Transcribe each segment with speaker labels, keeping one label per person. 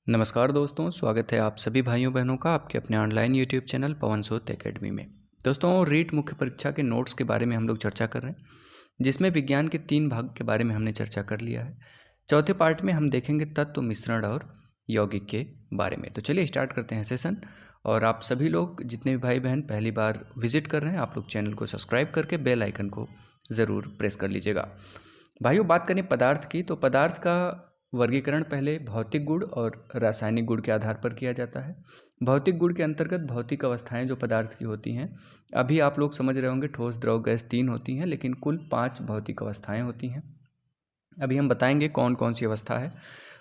Speaker 1: नमस्कार दोस्तों, स्वागत है आप सभी भाइयों बहनों का आपके अपने ऑनलाइन यूट्यूब चैनल पवन सूत एकेडमी में। दोस्तों, रीट मुख्य परीक्षा के नोट्स के बारे में हम लोग चर्चा कर रहे हैं, जिसमें विज्ञान के 3 भाग के बारे में हमने चर्चा कर लिया है। चौथे पार्ट में हम देखेंगे तत्व, मिश्रण और यौगिक के बारे में। तो चलिए स्टार्ट करते हैं सेशन। और आप सभी लोग जितने भी भाई बहन पहली बार विजिट कर रहे हैं, आप लोग चैनल को सब्सक्राइब करके बेल आइकन को ज़रूर प्रेस कर लीजिएगा। भाइयों, बात करें पदार्थ की, तो पदार्थ का वर्गीकरण पहले भौतिक गुण और रासायनिक गुण के आधार पर किया जाता है। भौतिक गुण के अंतर्गत भौतिक अवस्थाएं जो पदार्थ की होती हैं, अभी आप लोग समझ रहे होंगे ठोस, द्रव, गैस 3 होती हैं, लेकिन कुल 5 भौतिक अवस्थाएं होती हैं। अभी हम बताएंगे कौन कौन सी अवस्था है।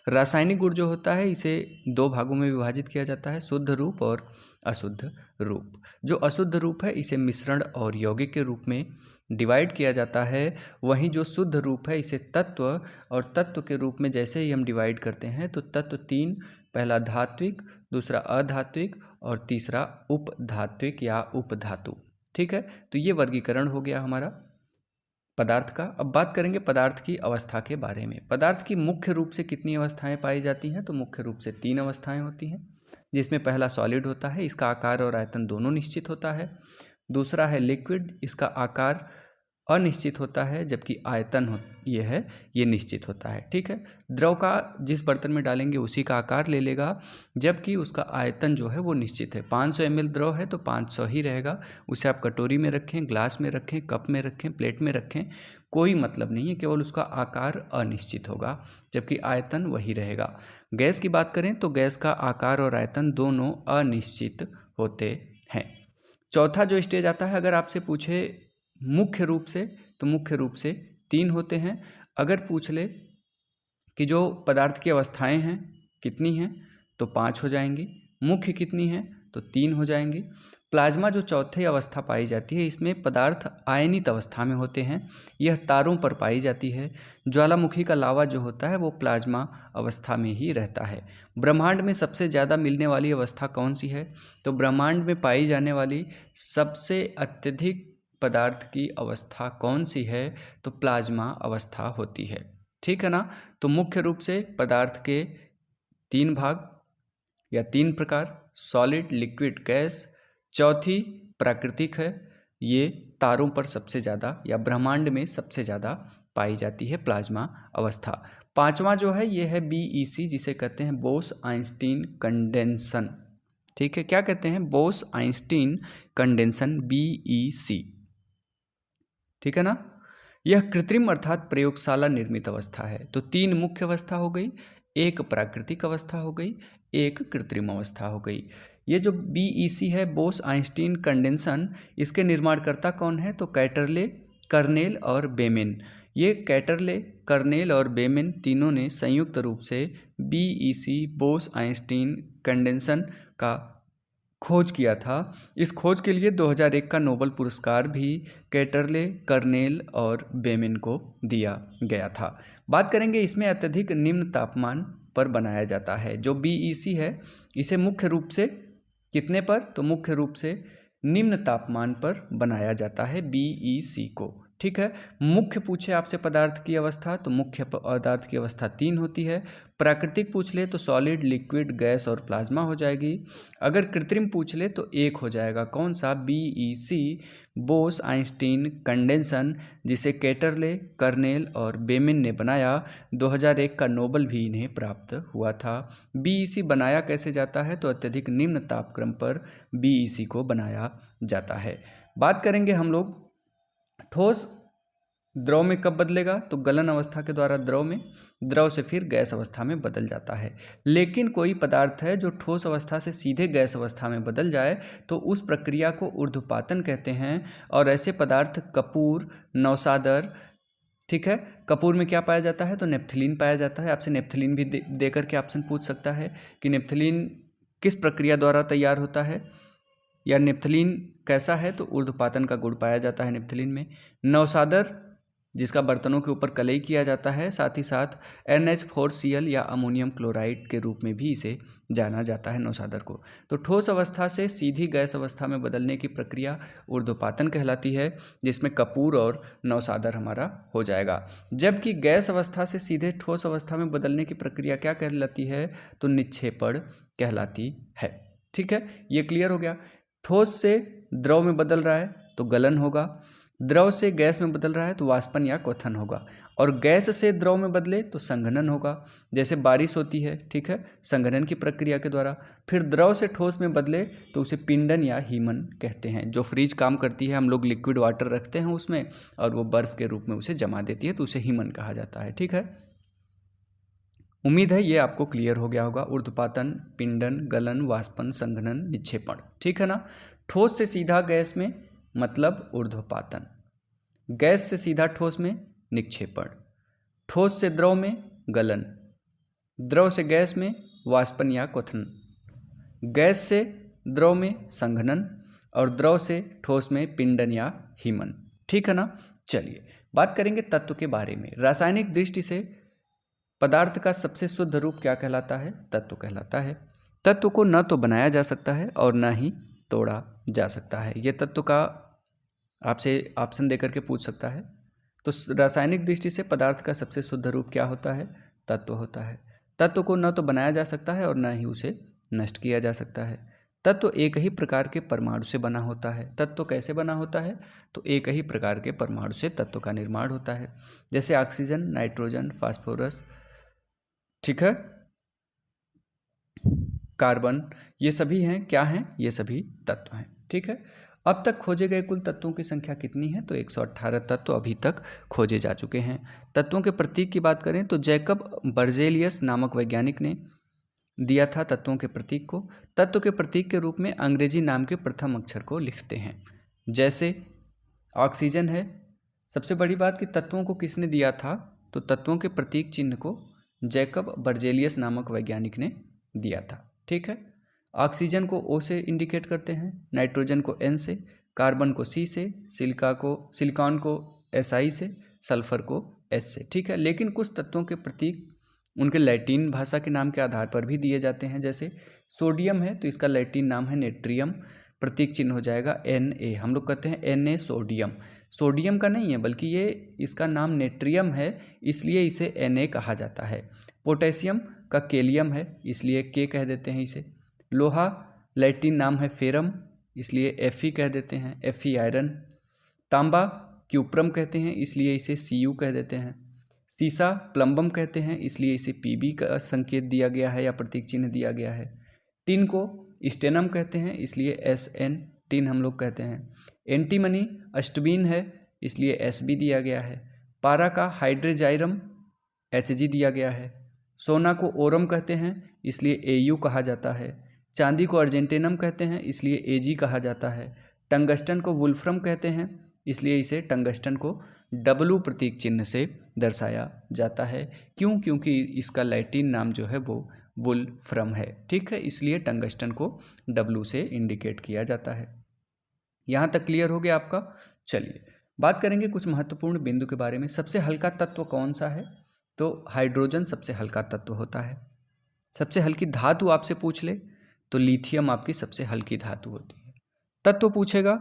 Speaker 1: रासायनिक गुण जो होता है, इसे 2 भागों में विभाजित किया जाता है, शुद्ध रूप और अशुद्ध रूप। जो अशुद्ध रूप है, इसे मिश्रण और यौगिक के रूप में डिवाइड किया जाता है। वहीं जो शुद्ध रूप है, इसे तत्व और तत्व के रूप में जैसे ही हम डिवाइड करते हैं तो तत्व 3, पहला धात्विक, दूसरा अधात्विक और तीसरा उपधात्विक या उपधातु। ठीक है, तो ये वर्गीकरण हो गया हमारा पदार्थ का। अब बात करेंगे पदार्थ की अवस्था के बारे में। पदार्थ की मुख्य रूप से कितनी अवस्थाएं पाई जाती हैं, तो मुख्य रूप से 3 अवस्थाएं होती हैं, जिसमें पहला सॉलिड होता है, इसका आकार और आयतन दोनों निश्चित होता है। दूसरा है लिक्विड, इसका आकार अनिश्चित होता है, जबकि आयतन ये निश्चित होता है। ठीक है, द्रव का जिस बर्तन में डालेंगे उसी का आकार ले लेगा, जबकि उसका आयतन जो है वो निश्चित है। 500 ml द्रव है तो 500 ही रहेगा। उसे आप कटोरी में रखें, ग्लास में रखें, कप में रखें, प्लेट में रखें, कोई मतलब नहीं है, केवल उसका आकार अनिश्चित होगा, जबकि आयतन वही रहेगा। गैस की बात करें तो गैस का आकार और आयतन दोनों अनिश्चित होते हैं। चौथा जो स्टेज आता है, अगर आपसे पूछे मुख्य रूप से, तो मुख्य रूप से 3 होते हैं। अगर पूछ ले कि जो पदार्थ की अवस्थाएं हैं कितनी हैं, तो 5 हो जाएंगी। मुख्य कितनी हैं, तो 3 हो जाएंगी। प्लाज्मा जो चौथी अवस्था पाई जाती है, इसमें पदार्थ आयनित अवस्था में होते हैं। यह तारों पर पाई जाती है। ज्वालामुखी का लावा जो होता है वो प्लाज्मा अवस्था में ही रहता है। ब्रह्मांड में सबसे ज़्यादा मिलने वाली अवस्था कौन सी है, तो ब्रह्मांड में पाई जाने वाली सबसे अत्यधिक पदार्थ की अवस्था कौन सी है, तो प्लाज्मा अवस्था होती है। ठीक है ना। तो मुख्य रूप से पदार्थ के 3 भाग या 3 प्रकार, सॉलिड, लिक्विड, गैस। चौथी प्राकृतिक है, ये तारों पर सबसे ज़्यादा या ब्रह्मांड में सबसे ज़्यादा पाई जाती है प्लाज्मा अवस्था। 5वां जो है ये है BEC, जिसे कहते हैं बोस आइंस्टीन कंडेंसन। ठीक है, क्या कहते हैं, बोस आइंस्टीन कंडेंसन, BEC। ठीक है ना। यह कृत्रिम अर्थात प्रयोगशाला निर्मित अवस्था है। तो 3 मुख्य अवस्था हो गई, एक प्राकृतिक अवस्था हो गई, एक कृत्रिम अवस्था हो गई। ये जो BEC है, बोस आइंस्टीन कंडेंसन, इसके निर्माणकर्ता कौन है, तो कैटरले, कर्नेल और बेमेन। ये कैटरले, कर्नेल और बेमेन तीनों ने संयुक्त रूप से BEC, बोस आइंस्टीन कंडेंसन का खोज किया था। इस खोज के लिए 2001 का नोबेल पुरस्कार भी कैटरले, कर्नेल और बेमेन को दिया गया था। बात करेंगे, इसमें अत्यधिक निम्न तापमान पर बनाया जाता है। जो BEC है, इसे मुख्य रूप से कितने पर, तो मुख्य रूप से निम्न तापमान पर बनाया जाता है BEC को। ठीक है, मुख्य पूछे आपसे पदार्थ की अवस्था, तो मुख्य पदार्थ की अवस्था 3 होती है। प्राकृतिक पूछ ले तो सॉलिड, लिक्विड, गैस और प्लाज्मा हो जाएगी। अगर कृत्रिम पूछ ले तो एक हो जाएगा, कौन सा, BEC, बोस आइंस्टीन कंडेंसन, जिसे कैटरले, कर्नेल और बेमेन ने बनाया। 2001 का नोबेल भी इन्हें प्राप्त हुआ था। BEC बनाया कैसे जाता है, तो अत्यधिक निम्न तापक्रम पर BEC को बनाया जाता है। बात करेंगे हम लोग ठोस द्रव में कब बदलेगा, तो गलन अवस्था के द्वारा द्रव में, द्रव से फिर गैस अवस्था में बदल जाता है। लेकिन कोई पदार्थ है जो ठोस अवस्था से सीधे गैस अवस्था में बदल जाए, तो उस प्रक्रिया को ऊर्ध्वपातन कहते हैं। और ऐसे पदार्थ कपूर, नौसादर। ठीक है, कपूर में क्या पाया जाता है, तो नेप्थलीन पाया जाता है। आपसे नेप्थलीन भी दे करके ऑप्शन पूछ सकता है कि नेप्थलीन किस प्रक्रिया द्वारा तैयार होता है, या नेप्थलीन कैसा है, तो ऊर्ध्वपातन का गुण पाया जाता है नेप्थलीन में। नौसादर जिसका बर्तनों के ऊपर कलई किया जाता है। साथ ही साथ NH4Cl या अमोनियम क्लोराइड के रूप में भी इसे जाना जाता है नौशादर को। तो ठोस अवस्था से सीधी गैस अवस्था में बदलने की प्रक्रिया ऊर्ध्वपातन कहलाती है, जिसमें कपूर और नौशादर हमारा हो जाएगा। जबकि गैस अवस्था से सीधे ठोस अवस्था में बदलने की प्रक्रिया क्या कहलाती है, तो निक्षेपण कहलाती है। ठीक है, ये क्लियर हो गया। ठोस से द्रव में बदल रहा है तो गलन होगा, द्रव से गैस में बदल रहा है तो वाष्पन या क्वथन होगा, और गैस से द्रव में बदले तो संघनन होगा। जैसे बारिश होती है, ठीक है, संघनन की प्रक्रिया के द्वारा। फिर द्रव से ठोस में बदले तो उसे पिंडन या हीमन कहते हैं। जो फ्रीज काम करती है, हम लोग लिक्विड वाटर रखते हैं उसमें और वो बर्फ के रूप में उसे जमा देती है, तो उसे हीमन कहा जाता है। ठीक है, उम्मीद है ये आपको क्लियर हो गया होगा। ऊर्ध्वपातन, पिंडन, गलन, वाष्पन, संघनन, निक्षेपण। ठीक है ना। ठोस से सीधा गैस में मतलब ऊर्ध्वपातन, गैस से सीधा ठोस में निक्षेपण, ठोस से द्रव में गलन, द्रव से गैस में वाष्पन या क्वथन, गैस से द्रव में संघनन और द्रव से ठोस में पिंडन या हीमन। ठीक है ना। चलिए बात करेंगे तत्व के बारे में। रासायनिक दृष्टि से पदार्थ का सबसे शुद्ध रूप क्या कहलाता है, तत्व कहलाता है। तत्व को न तो बनाया जा सकता है और न ही तोड़ा जा सकता है। यह तत्व का आपसे ऑप्शन देकर के पूछ सकता है। तो रासायनिक दृष्टि से पदार्थ का सबसे शुद्ध रूप क्या होता है, तत्व होता है। तत्व को न तो बनाया जा सकता है और न ही उसे नष्ट किया जा सकता है। तत्व एक ही प्रकार के परमाणु से बना होता है। तत्व कैसे बना होता है, तो एक ही प्रकार के परमाणु से तत्व का निर्माण होता है। जैसे ऑक्सीजन, नाइट्रोजन, फास्फोरस, ठीक है, कार्बन, ये सभी हैं, क्या हैं, ये सभी तत्व हैं। ठीक है, अब तक खोजे गए कुल तत्वों की संख्या कितनी है, तो 118 तत्व अभी तक खोजे जा चुके हैं। तत्वों के प्रतीक की बात करें तो जैकब बर्जेलियस नामक वैज्ञानिक ने दिया था तत्वों के प्रतीक को। तत्व के प्रतीक के रूप में अंग्रेजी नाम के प्रथम अक्षर को लिखते हैं। जैसे ऑक्सीजन है, सबसे बड़ी बात कि तत्वों को किसने दिया था, तो तत्वों के प्रतीक चिन्ह को जैकब बर्जेलियस नामक वैज्ञानिक ने दिया था। ठीक है, ऑक्सीजन को O से इंडिकेट करते हैं, नाइट्रोजन को N से, कार्बन को C से, सिलिकॉन को Si से, सल्फर को S से। ठीक है, लेकिन कुछ तत्वों के प्रतीक उनके लैटिन भाषा के नाम के आधार पर भी दिए जाते हैं। जैसे सोडियम है तो इसका लैटिन नाम है नेट्रियम, प्रतीक चिन्ह हो जाएगा Na। हम लोग कहते हैं Na सोडियम, सोडियम का नहीं है बल्कि ये इसका नाम नेट्रियम है, इसलिए इसे Na कहा जाता है। पोटेशियम का केलियम है, इसलिए K कह देते हैं इसे। लोहा लैटिन नाम है फेरम, इसलिए Fe कह देते हैं, Fe आयरन। तांबा क्यूप्रम कहते हैं, इसलिए इसे Cu कह देते हैं। सीसा प्लम्बम कहते हैं, इसलिए इसे Pb का संकेत दिया गया है या प्रतीक चिन्ह दिया गया है। टिन को स्टेनम कहते हैं, इसलिए Sn टिन हम लोग कहते हैं। एंटीमनी अष्टबीन है, इसलिए Sb दिया गया है। पारा का हाइड्रोजाइरम Hg दिया गया है। सोना को ओरम कहते हैं, इसलिए Au कहा जाता है। चांदी को अर्जेंटेनम कहते हैं, इसलिए Ag कहा जाता है। टंगस्टन को वुल्फ्रम कहते हैं, इसलिए इसे टंगस्टन को W प्रतीक चिन्ह से दर्शाया जाता है। क्यों, क्योंकि इसका लैटिन नाम जो है वो वुल्फ्रम है। ठीक है, इसलिए टंगस्टन को W से इंडिकेट किया जाता है। यहाँ तक क्लियर हो गया आपका। चलिए बात करेंगे कुछ महत्वपूर्ण बिंदु के बारे में। सबसे हल्का तत्व कौन सा है, तो हाइड्रोजन सबसे हल्का तत्व होता है। सबसे हल्की धातु आपसे पूछ ले तो लिथियम आपकी सबसे हल्की धातु होती है। तत्व पूछेगा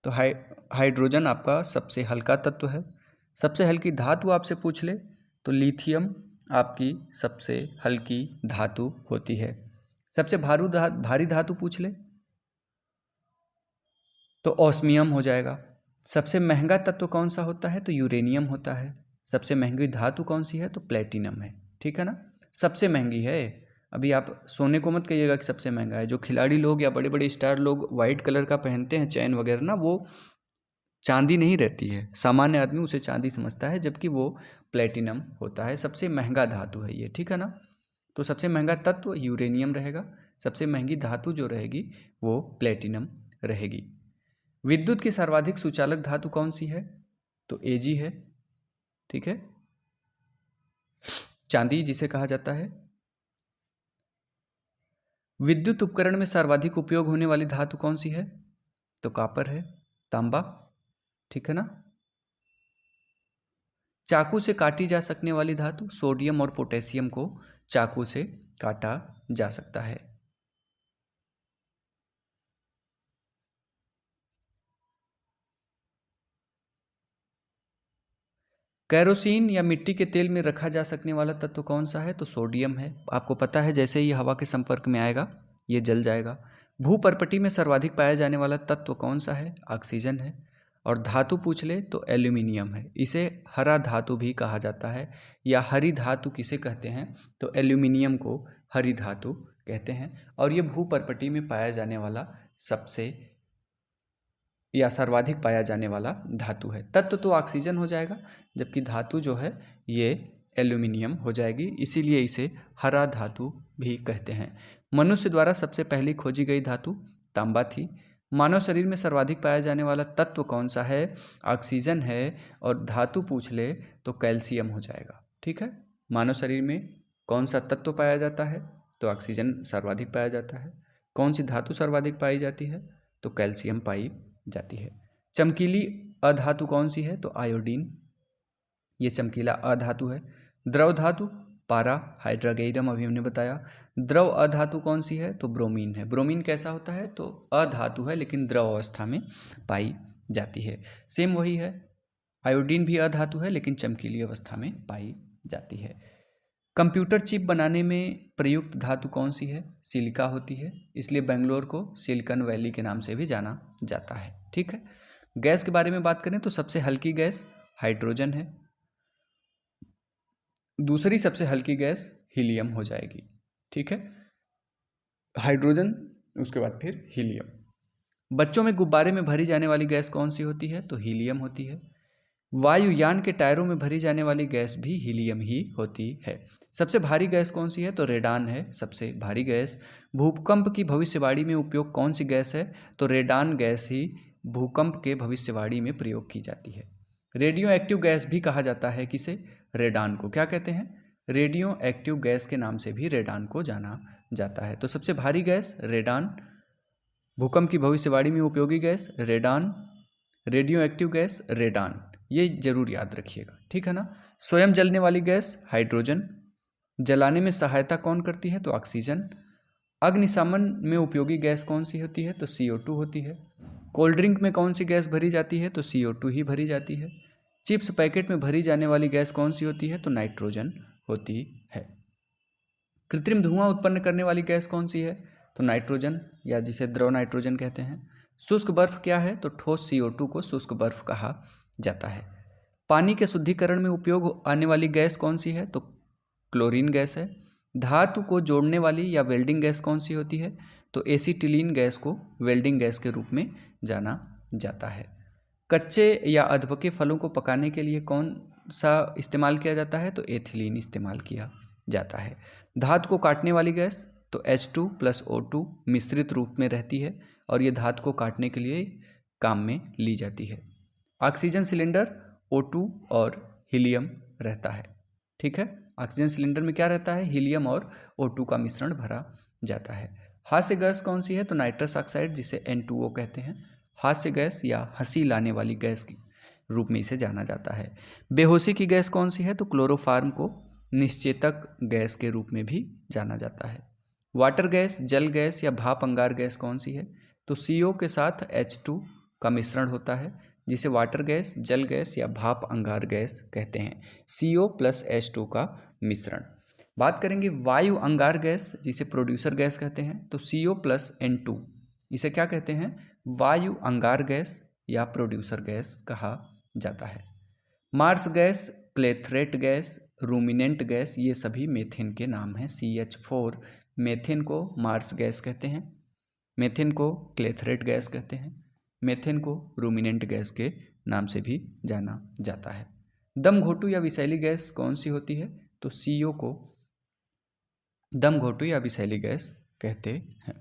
Speaker 1: तो हाइड्रोजन आपका सबसे हल्का तत्व है। सबसे हल्की धातु आपसे पूछ ले तो लिथियम आपकी सबसे हल्की धातु होती है। सबसे भारी धातु पूछ ले तो ऑस्मियम हो जाएगा। सबसे महंगा तत्व कौन सा होता है, तो यूरेनियम होता है। सबसे महंगी धातु कौन सी है, तो प्लेटिनम है। ठीक है ना, सबसे महंगी है। अभी आप सोने को मत कहिएगा कि सबसे महंगा है। जो खिलाड़ी लोग या बड़े बड़े स्टार लोग वाइट कलर का पहनते हैं चैन वगैरह ना, वो चांदी नहीं रहती है, सामान्य आदमी उसे चांदी समझता है, जबकि वो प्लेटिनम होता है। सबसे महंगा धातु है ये। ठीक है ना, तो सबसे महंगा तत्व यूरेनियम रहेगा, सबसे महंगी धातु जो रहेगी वो प्लेटिनम रहेगी। विद्युत की सर्वाधिक सुचालक धातु कौन सी है, तो Ag है। ठीक है, चांदी जिसे कहा जाता है। विद्युत उपकरण में सर्वाधिक उपयोग होने वाली धातु कौन सी है, तो कॉपर है, तांबा। ठीक है ना, चाकू से काटी जा सकने वाली धातु, सोडियम और पोटेशियम को चाकू से काटा जा सकता है। कैरोसिन या मिट्टी के तेल में रखा जा सकने वाला तत्व कौन सा है? तो सोडियम है। आपको पता है जैसे ही हवा के संपर्क में आएगा ये जल जाएगा। भूपर्पटी में सर्वाधिक पाया जाने वाला तत्व कौन सा है? ऑक्सीजन है। और धातु पूछ ले तो एल्यूमिनियम है। इसे हरा धातु भी कहा जाता है, या हरी धातु किसे कहते हैं? तो एल्यूमिनियम को हरी धातु कहते हैं। और ये भूपर्पटी में पाया जाने वाला सबसे या सर्वाधिक पाया जाने वाला धातु है। तत्व तो ऑक्सीजन हो जाएगा, जबकि धातु जो है ये एल्यूमिनियम हो जाएगी, इसीलिए इसे हरा धातु भी कहते हैं। मनुष्य द्वारा सबसे पहली खोजी गई धातु तांबा थी। मानव शरीर में सर्वाधिक पाया जाने वाला तत्व कौन सा है? ऑक्सीजन है। और धातु पूछ ले तो कैल्शियम हो जाएगा। ठीक है, मानव शरीर में कौन सा तत्व पाया जाता है? तो ऑक्सीजन सर्वाधिक पाया जाता है। कौन सी धातु सर्वाधिक पाई जाती है? तो कैल्शियम पाई जाती है। चमकीली अधातु कौन सी है? तो आयोडीन, ये चमकीला अधातु है। द्रव धातु पारा हाइड्रागेरियम, अभी हमने बताया। द्रव अधातु कौन सी है? तो ब्रोमीन है। ब्रोमीन कैसा होता है? तो अधातु है लेकिन द्रव अवस्था में पाई जाती है। सेम वही है, आयोडीन भी अधातु है लेकिन चमकीली अवस्था में पाई जाती है। कंप्यूटर चिप बनाने में प्रयुक्त धातु कौन सी है? सिलिका होती है, इसलिए बेंगलोर को सिलिकॉन वैली के नाम से भी जाना जाता है। ठीक है, गैस के बारे में बात करें तो सबसे हल्की गैस हाइड्रोजन है। दूसरी सबसे हल्की गैस हीलियम हो जाएगी। ठीक है, हाइड्रोजन, उसके बाद फिर हीलियम। बच्चों में गुब्बारे में भरी जाने वाली गैस कौन सी होती है? तो हीलियम होती है। वायुयान के टायरों में भरी जाने वाली गैस भी हीलियम ही होती है। सबसे भारी गैस कौन सी है? तो रेडान है सबसे भारी गैस। भूकंप की भविष्यवाणी में उपयोग कौन सी गैस है? तो रेडान गैस ही भूकंप के भविष्यवाणी में प्रयोग की जाती है। रेडियो एक्टिव गैस भी कहा जाता है किसे? रेडान को। क्या कहते हैं? रेडियो एक्टिव गैस के नाम से भी रेडान को जाना जाता है। तो सबसे भारी गैस रेडान, भूकंप की भविष्यवाणी में उपयोगी gas radon, radio active gas radon, ये जरूर याद रखिएगा। ठीक है ना। स्वयं जलने वाली गैस हाइड्रोजन। जलाने में सहायता कौन करती है? तो ऑक्सीजन। अग्निशमन में उपयोगी गैस कौन सी होती है? तो CO2 होती है। कोल्ड ड्रिंक में कौन सी गैस भरी जाती है? तो CO2 ही भरी जाती है। चिप्स पैकेट में भरी जाने वाली गैस कौन सी होती है? तो नाइट्रोजन होती है। कृत्रिम धुआं उत्पन्न करने वाली गैस कौन सी है? तो नाइट्रोजन, या जिसे द्रव नाइट्रोजन कहते हैं। शुष्क बर्फ क्या है? तो ठोस CO2 को शुष्क बर्फ कहा जाता है। पानी के शुद्धिकरण में उपयोग आने वाली गैस कौन सी है? तो क्लोरीन गैस है। धातु को जोड़ने वाली या वेल्डिंग गैस कौन सी होती है? तो एसिटिलीन गैस को वेल्डिंग गैस के रूप में जाना जाता है। कच्चे या अधपके फलों को पकाने के लिए कौन सा इस्तेमाल किया जाता है? तो एथिलीन इस्तेमाल किया जाता है। धातु को काटने वाली गैस तो H2+O2 मिश्रित रूप में रहती है और ये धातु को काटने के लिए काम में ली जाती है। ऑक्सीजन सिलेंडर O2 और हीलियम रहता है। ठीक है, ऑक्सीजन सिलेंडर में क्या रहता है? हीलियम और O2 का मिश्रण भरा जाता है। हास्य गैस कौन सी है? तो नाइट्रस ऑक्साइड, जिसे N2O कहते हैं। हास्य गैस या हंसी लाने वाली गैस के रूप में इसे जाना जाता है। बेहोशी की गैस कौन सी है? तो क्लोरोफार्म को निश्चेतक गैस के रूप में भी जाना जाता है। वाटर गैस, जल गैस या भाप अंगार गैस कौन सी है? तो CO के साथ H2 का मिश्रण होता है, जिसे वाटर गैस, जल गैस या भाप अंगार गैस कहते हैं। CO+H2 का मिश्रण। बात करेंगे वायु अंगार गैस, जिसे प्रोड्यूसर गैस कहते हैं। तो CO+N2, इसे क्या कहते हैं? वायु अंगार गैस या प्रोड्यूसर गैस कहा जाता है। Marsh gas, clathrate gas, ruminant gas, ये सभी मेथेन के नाम हैं। CH4 मेथेन को मार्स गैस कहते हैं, मेथेन को क्लेथरेट गैस कहते हैं, मेथेन को रूमिनेंट गैस के नाम से भी जाना जाता है। दम घोटू या विषैली गैस कौन सी होती है? तो CO को दम घोटू या विषैली गैस कहते हैं।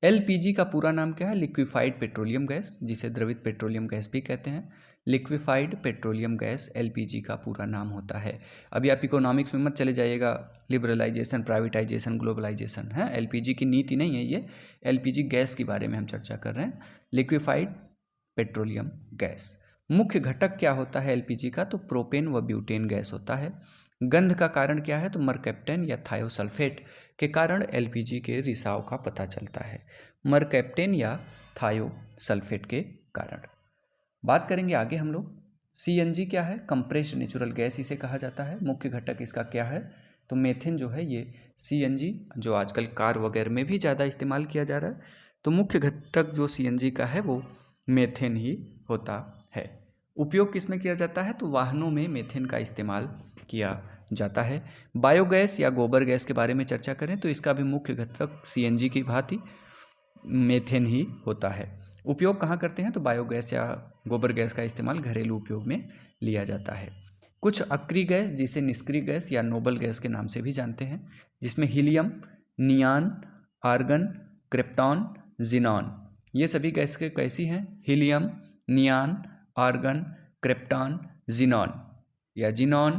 Speaker 1: LPG का पूरा नाम क्या है? लिक्विफाइड पेट्रोलियम गैस, जिसे द्रवित पेट्रोलियम गैस भी कहते हैं। लिक्विफाइड पेट्रोलियम गैस LPG का पूरा नाम होता है। अभी आप इकोनॉमिक्स में मत चले जाइएगा, लिबरलाइजेशन, प्राइवेटाइजेशन, ग्लोबलाइजेशन है, LPG की नीति नहीं है ये, LPG गैस के बारे में हम चर्चा कर रहे हैं। Liquefied petroleum gas. मुख्य घटक क्या होता है एलपीजी का? तो प्रोपेन व ब्यूटेन गैस होता है। गंध का कारण क्या है? तो मरकैप्टेन या थायोसल्फेट के कारण एलपीजी के रिसाव का पता चलता है। मरकैप्टेन या थायोसल्फेट के कारण। बात करेंगे आगे हम लोग। सीएनजी क्या है? कंप्रेस्ड नेचुरल गैस इसे कहा जाता है। मुख्य घटक इसका क्या है? तो मेथेन जो है ये सीएनजी, जो आजकल कार वगैरह में भी ज़्यादा इस्तेमाल किया जा रहा है, तो मुख्य घटक जो सीएनजी का है वो मेथेन ही होता है। उपयोग किसमें किया जाता है? तो वाहनों में मेथेन का इस्तेमाल किया जाता है। बायोगैस या गोबर गैस के बारे में चर्चा करें तो इसका भी मुख्य घटक सीएनजी की भांति मेथेन ही होता है। उपयोग कहाँ करते हैं? तो बायोगैस या गोबर गैस का इस्तेमाल घरेलू उपयोग में लिया जाता है। कुछ अक्रिय गैस जिसे निष्क्रिय गैस या नोबल गैस के नाम से भी जानते हैं, जिसमें हीलियम, नियान, आर्गन, क्रिप्टॉन, जिनॉन, ये सभी गैस के कैसी हैं? हीलियम, नियान, आर्गन, क्रिप्टॉन, जिनॉन, या जिनॉन,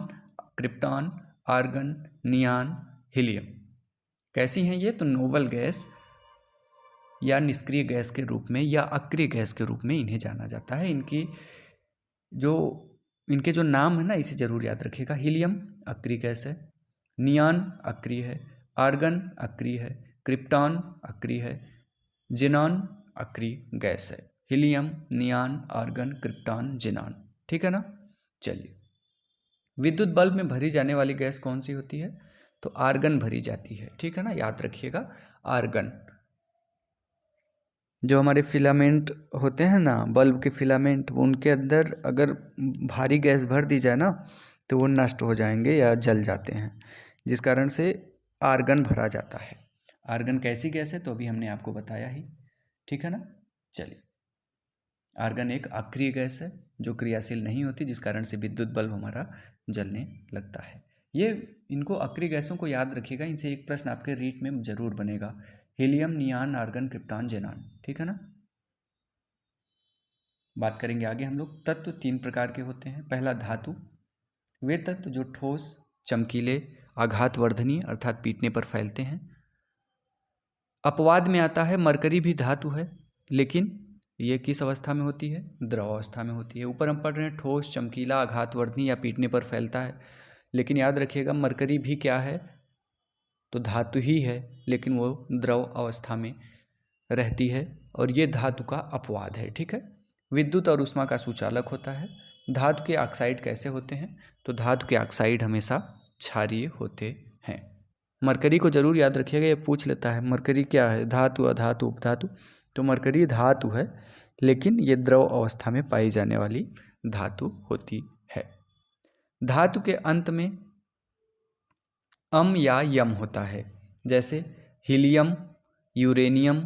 Speaker 1: क्रिप्टॉन, आर्गन, नियान, हीलियम कैसी हैं ये? तो नोबल गैस या निष्क्रिय गैस के रूप में या अक्रिय गैस के रूप में इन्हें जाना जाता है। इनके जो नाम है ना, इसे जरूर याद रखिएगा। हीलियम अक्रिय गैस है, नियान अक्रिय है, आर्गन अक्रिय है, क्रिप्टॉन अक्रिय है, जिनॉन अक्रिय गैस है। हीलियम, नियान, आर्गन, क्रिप्टॉन, जिनॉन, ठीक है ना। चलिए, विद्युत बल्ब में भरी जाने वाली गैस कौन सी होती है? तो आर्गन भरी जाती है, ठीक है ना, याद रखिएगा आर्गन। जो हमारे फिलामेंट होते हैं ना, बल्ब के फिलामेंट, उनके अंदर अगर भारी गैस भर दी जाए ना तो वो नष्ट हो जाएंगे या जल जाते हैं, जिस कारण से आर्गन भरा जाता है। आर्गन कैसी गैस है? तो अभी हमने आपको बताया ही, ठीक है ना। चलिए, आर्गन एक अक्रिय गैस है जो क्रियाशील नहीं होती, जिस कारण से विद्युत बल्ब हमारा जलने लगता है। इनको अक्रिय गैसों को याद रखिएगा, इनसे एक प्रश्न आपके रीट में जरूर बनेगा। हीलियम, नियान, आर्गन, क्रिप्टॉन, जिनॉन, ठीक है ना। बात करेंगे आगे हम लोग। तत्व 3 प्रकार के होते हैं। पहला धातु, वे तत्व जो ठोस, चमकीले, आघातवर्धनीय अर्थात पीटने पर फैलते हैं। अपवाद में आता है मरकरी भी धातु है, लेकिन ये किस अवस्था में होती है? द्रव अवस्था में होती है। ऊपर हम पढ़ रहे हैं ठोस, चमकीला, आघातवर्धनीय या पीटने पर फैलता है, लेकिन याद रखिएगा मरकरी भी क्या है? तो धातु ही है, लेकिन वो द्रव अवस्था में रहती है और ये धातु का अपवाद है, ठीक है। विद्युत और ऊष्मा का सुचालक होता है। धातु के ऑक्साइड कैसे होते हैं? तो धातु के ऑक्साइड हमेशा क्षारीय होते हैं। मरकरी को जरूर याद रखिएगा, ये पूछ लेता है मरकरी क्या है, धातु, अधातु, उपधातु। तो मरकरी धातु है, लेकिन ये द्रव अवस्था में पाई जाने वाली धातु होती है। धातु के अंत में अम या यम होता है, जैसे हीलियम, यूरेनियम,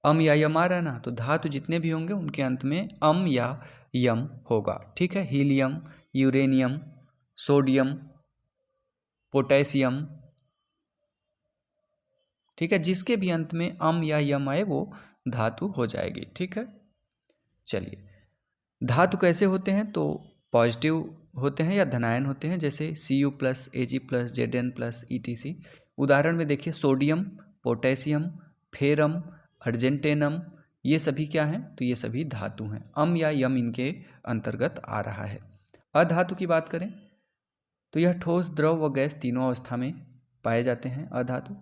Speaker 1: अम या यम आ रहा है ना, तो धातु जितने भी होंगे उनके अंत में अम या यम होगा, ठीक है। हीलियम, यूरेनियम, सोडियम, पोटेशियम, ठीक है, जिसके भी अंत में अम या यम आए वो धातु हो जाएगी, ठीक है। चलिए, धातु कैसे होते हैं? तो पॉजिटिव होते हैं या धनायन होते हैं, जैसे Cu+, Ag+, Zn+, etc। उदाहरण में देखिए, सोडियम, पोटेशियम, फेरम, अर्जेंटेनम, ये सभी क्या हैं? तो ये सभी धातु हैं। अम या यम इनके अंतर्गत आ रहा है। अधातु की बात करें तो यह ठोस, द्रव व गैस तीनों अवस्था में पाए जाते हैं। अधातु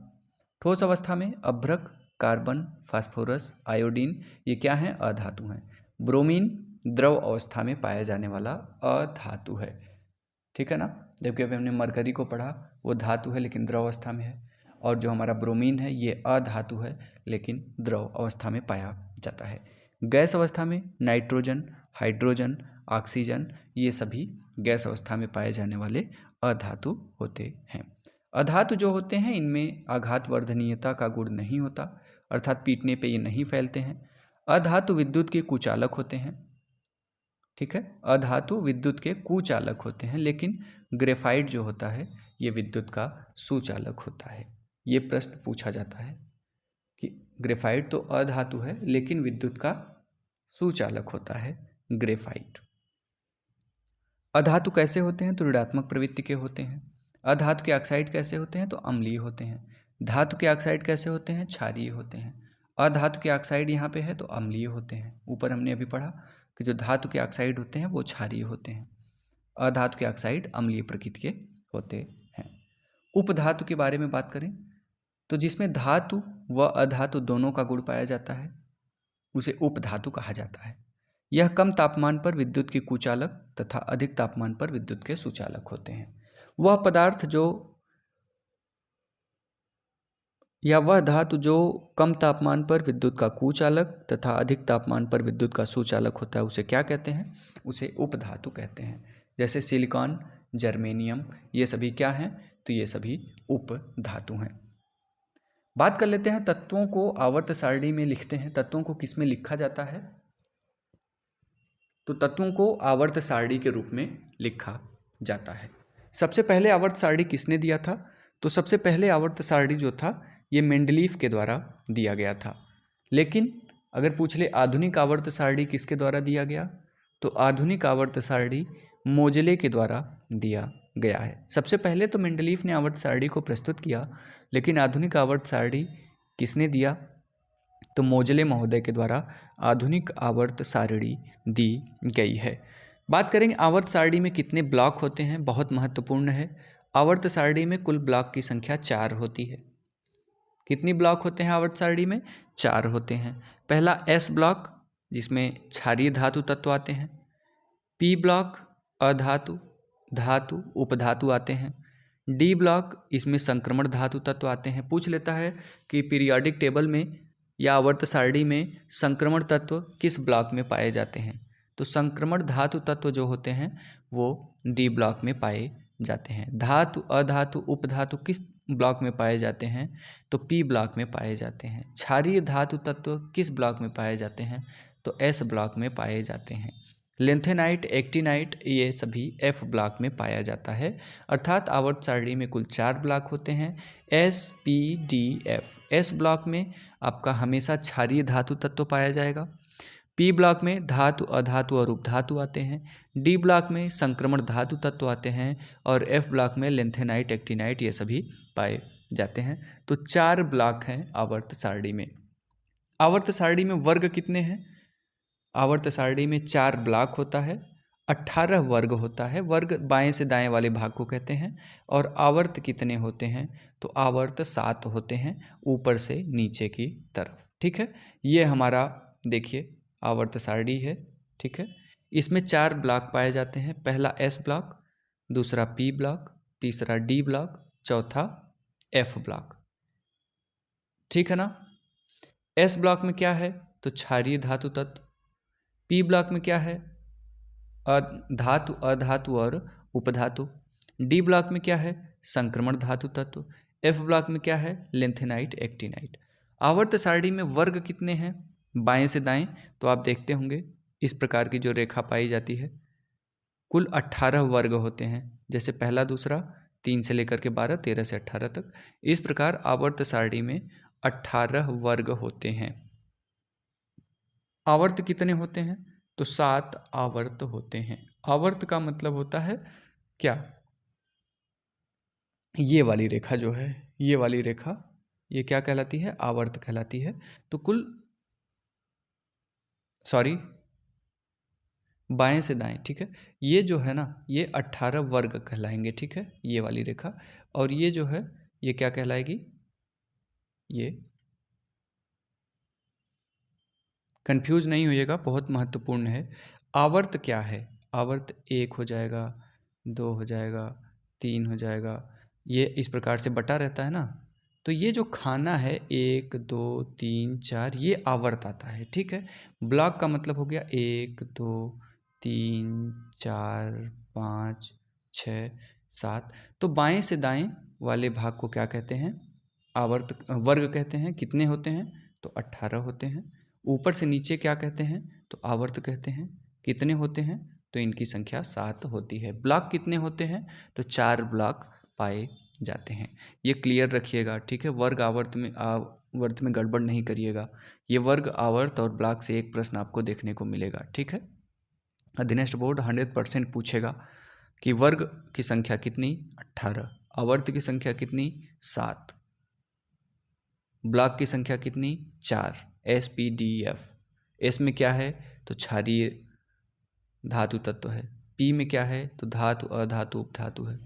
Speaker 1: ठोस अवस्था में अभ्रक, कार्बन, फास्फोरस, आयोडीन, ये क्या हैं? अधातु हैं। ब्रोमीन द्रव अवस्था में पाया जाने वाला अधातु है, ठीक है ना। जबकि अभी हमने मरकरी को पढ़ा, वो धातु है लेकिन द्रव अवस्था में है, और जो हमारा ब्रोमीन है ये अधातु है लेकिन द्रव अवस्था में पाया जाता है। गैस अवस्था में नाइट्रोजन, हाइड्रोजन, ऑक्सीजन, ये सभी गैस अवस्था में पाए जाने वाले अधातु होते हैं। अधातु जो होते हैं इनमें आघातवर्धनीयता का गुण नहीं होता, अर्थात पीटने पे ये नहीं फैलते हैं। अधातु विद्युत के कुचालक होते हैं, ठीक है। अधातु विद्युत के कुचालक होते हैं, लेकिन ग्रेफाइट जो होता है ये विद्युत का सुचालक होता है। ये प्रश्न पूछा जाता है कि ग्रेफाइट तो अधातु है लेकिन विद्युत का सुचालक होता है ग्रेफाइट। अधातु कैसे होते हैं? तो ऋणात्मक प्रवृत्ति के होते हैं। अधातु के ऑक्साइड कैसे होते हैं? तो अम्लीय होते हैं। धातु के ऑक्साइड कैसे होते हैं? क्षारीय होते हैं। अधातु के ऑक्साइड यहाँ पे है तो अम्लीय होते हैं। ऊपर हमने अभी पढ़ा कि जो धातु के ऑक्साइड होते हैं वो क्षारीय होते हैं, अधातु के ऑक्साइड अम्लीय प्रकृति के होते हैं। उपधातु के बारे में बात करें तो जिसमें धातु व अधातु दोनों का गुण पाया जाता है उसे उपधातु कहा जाता है। यह कम तापमान पर विद्युत के कुचालक तथा अधिक तापमान पर विद्युत के सुचालक होते हैं। वह धातु जो कम तापमान पर विद्युत का कुचालक तथा अधिक तापमान पर विद्युत का सुचालक होता है उसे क्या कहते हैं? उसे उपधातु कहते हैं। जैसे सिलिकॉन, जर्मेनियम, ये सभी क्या हैं? तो ये सभी उपधातु हैं। बात कर लेते हैं तत्वों को आवर्त सारणी में लिखते हैं। तत्वों को किस में लिखा जाता है? तो तत्वों को आवर्त सारणी के रूप में लिखा जाता है। सबसे पहले आवर्त सारणी किसने दिया था? तो सबसे पहले आवर्त सारणी जो था ये मेंडलीफ के द्वारा दिया गया था। लेकिन अगर पूछ ले आधुनिक आवर्त सारणी किसके द्वारा दिया गया, तो आधुनिक आवर्त सारणी मोजले के द्वारा दिया गया है। सबसे पहले तो मेंडलीफ ने आवर्त सारणी को प्रस्तुत किया, लेकिन आधुनिक आवर्त सारणी किसने दिया? तो मोजले महोदय के द्वारा आधुनिक आवर्त सारणी दी गई है। बात करेंगे आवर्त सारणी में कितने ब्लॉक होते हैं, बहुत महत्वपूर्ण है। आवर्त सारणी में कुल ब्लॉक की संख्या 4 होती है। कितनी ब्लॉक होते हैं आवर्त सारणी में? 4 होते हैं। पहला एस ब्लॉक जिसमें क्षारीय धातु तत्व आते हैं। पी ब्लॉक अधातु, धातु, उपधातु आते हैं। डी ब्लॉक इसमें संक्रमण धातु तत्व आते हैं। पूछ लेता है कि पीरियोडिक टेबल में या आवर्त सारणी में संक्रमण तत्व किस ब्लॉक में पाए जाते हैं? तो संक्रमण धातु तत्व जो होते हैं वो डी ब्लॉक में पाए जाते हैं। धातु, अधातु, उपधातु किस ब्लॉक में पाए जाते हैं? तो पी ब्लॉक में पाए जाते हैं। क्षारीय धातु तत्व किस ब्लॉक में पाए जाते हैं? तो एस ब्लॉक में पाए जाते हैं। लेंथेनाइट, एक्टिनाइट ये सभी एफ ब्लॉक में पाया जाता है। अर्थात आवर्त सारणी में कुल 4 ब्लॉक होते हैं, S, P, D, F. S block में आपका हमेशा क्षारीय धातु तत्व पाया जाएगा। पी ब्लॉक में धातु, अधातु और उपधातु आते हैं। डी ब्लॉक में संक्रमण धातु तत्व आते हैं और एफ ब्लॉक में लेंथेनाइट, एक्टिनाइट ये सभी पाए जाते हैं। तो 4 ब्लॉक हैं आवर्त सारणी में। आवर्त सारणी में वर्ग कितने हैं? आवर्त सारणी में 4 ब्लॉक होता है, 18 वर्ग होता है। वर्ग बाएं से दाएं वाले भाग को कहते हैं। और आवर्त कितने होते हैं? तो आवर्त 7 होते हैं, ऊपर से नीचे की तरफ। ठीक है, ये हमारा देखिए आवर्त सारणी है। ठीक है, इसमें 4 ब्लॉक पाए जाते हैं। पहला एस ब्लॉक, दूसरा पी ब्लॉक, तीसरा डी ब्लॉक, चौथा एफ ब्लॉक। ठीक है ना। एस ब्लॉक में क्या है? तो क्षारीय धातु तत्व। पी ब्लॉक में क्या है? धातु, अधातु और उपधातु। डी ब्लॉक में क्या है? संक्रमण धातु तत्व। एफ ब्लॉक में क्या है? Lanthanide, actinide. आवर्त सारणी में वर्ग कितने हैं? बाएं से दाएं तो आप देखते होंगे इस प्रकार की जो रेखा पाई जाती है, कुल 18 वर्ग होते हैं। जैसे पहला, दूसरा, 3 से लेकर के 12, 13 से 18 तक। इस प्रकार आवर्त सारणी में 18 वर्ग होते हैं। आवर्त कितने होते हैं? तो 7 आवर्त होते हैं। आवर्त का मतलब होता है क्या? ये वाली रेखा जो है, ये वाली रेखा, ये क्या कहलाती है? आवर्त कहलाती है। तो कुल, सॉरी, बाएं से दाएं। ठीक है, ये जो है ना, ये 18 वर्ग कहलाएंगे। ठीक है, ये वाली रेखा। और ये जो है ये क्या कहलाएगी? ये कंफ्यूज नहीं होइएगा, बहुत महत्वपूर्ण है। आवर्त क्या है? आवर्त 1 हो जाएगा, 2 हो जाएगा, 3 हो जाएगा, ये इस प्रकार से बटा रहता है ना। तो ये जो खाना है 1, 2, 3, 4, ये आवर्त आता है। ठीक है, ब्लॉक का मतलब हो गया 1, 2, 3, 4, 5, 6, 7। तो बाएं से दाएं वाले भाग को क्या कहते हैं? आवर्त, वर्ग कहते हैं। कितने होते हैं? तो 18 होते हैं। ऊपर से नीचे क्या कहते हैं? तो आवर्त कहते हैं। कितने होते हैं? तो इनकी संख्या 7 होती है। ब्लॉक कितने होते हैं? तो 4 ब्लॉक पाए जाते हैं। ये क्लियर रखिएगा। ठीक है, वर्ग आवर्त में गड़बड़ नहीं करिएगा। ये वर्ग, आवर्त और ब्लॉक से एक प्रश्न आपको देखने को मिलेगा। ठीक है, अधीनस्थ बोर्ड 100% पूछेगा कि वर्ग की संख्या कितनी? 18। आवर्त की संख्या कितनी? 7। ब्लॉक की संख्या कितनी? 4। S, P, D, F. S में क्या है? तो क्षारीय धातु तत्व है। पी में क्या है तो धातु, अधातु, उपधातु है।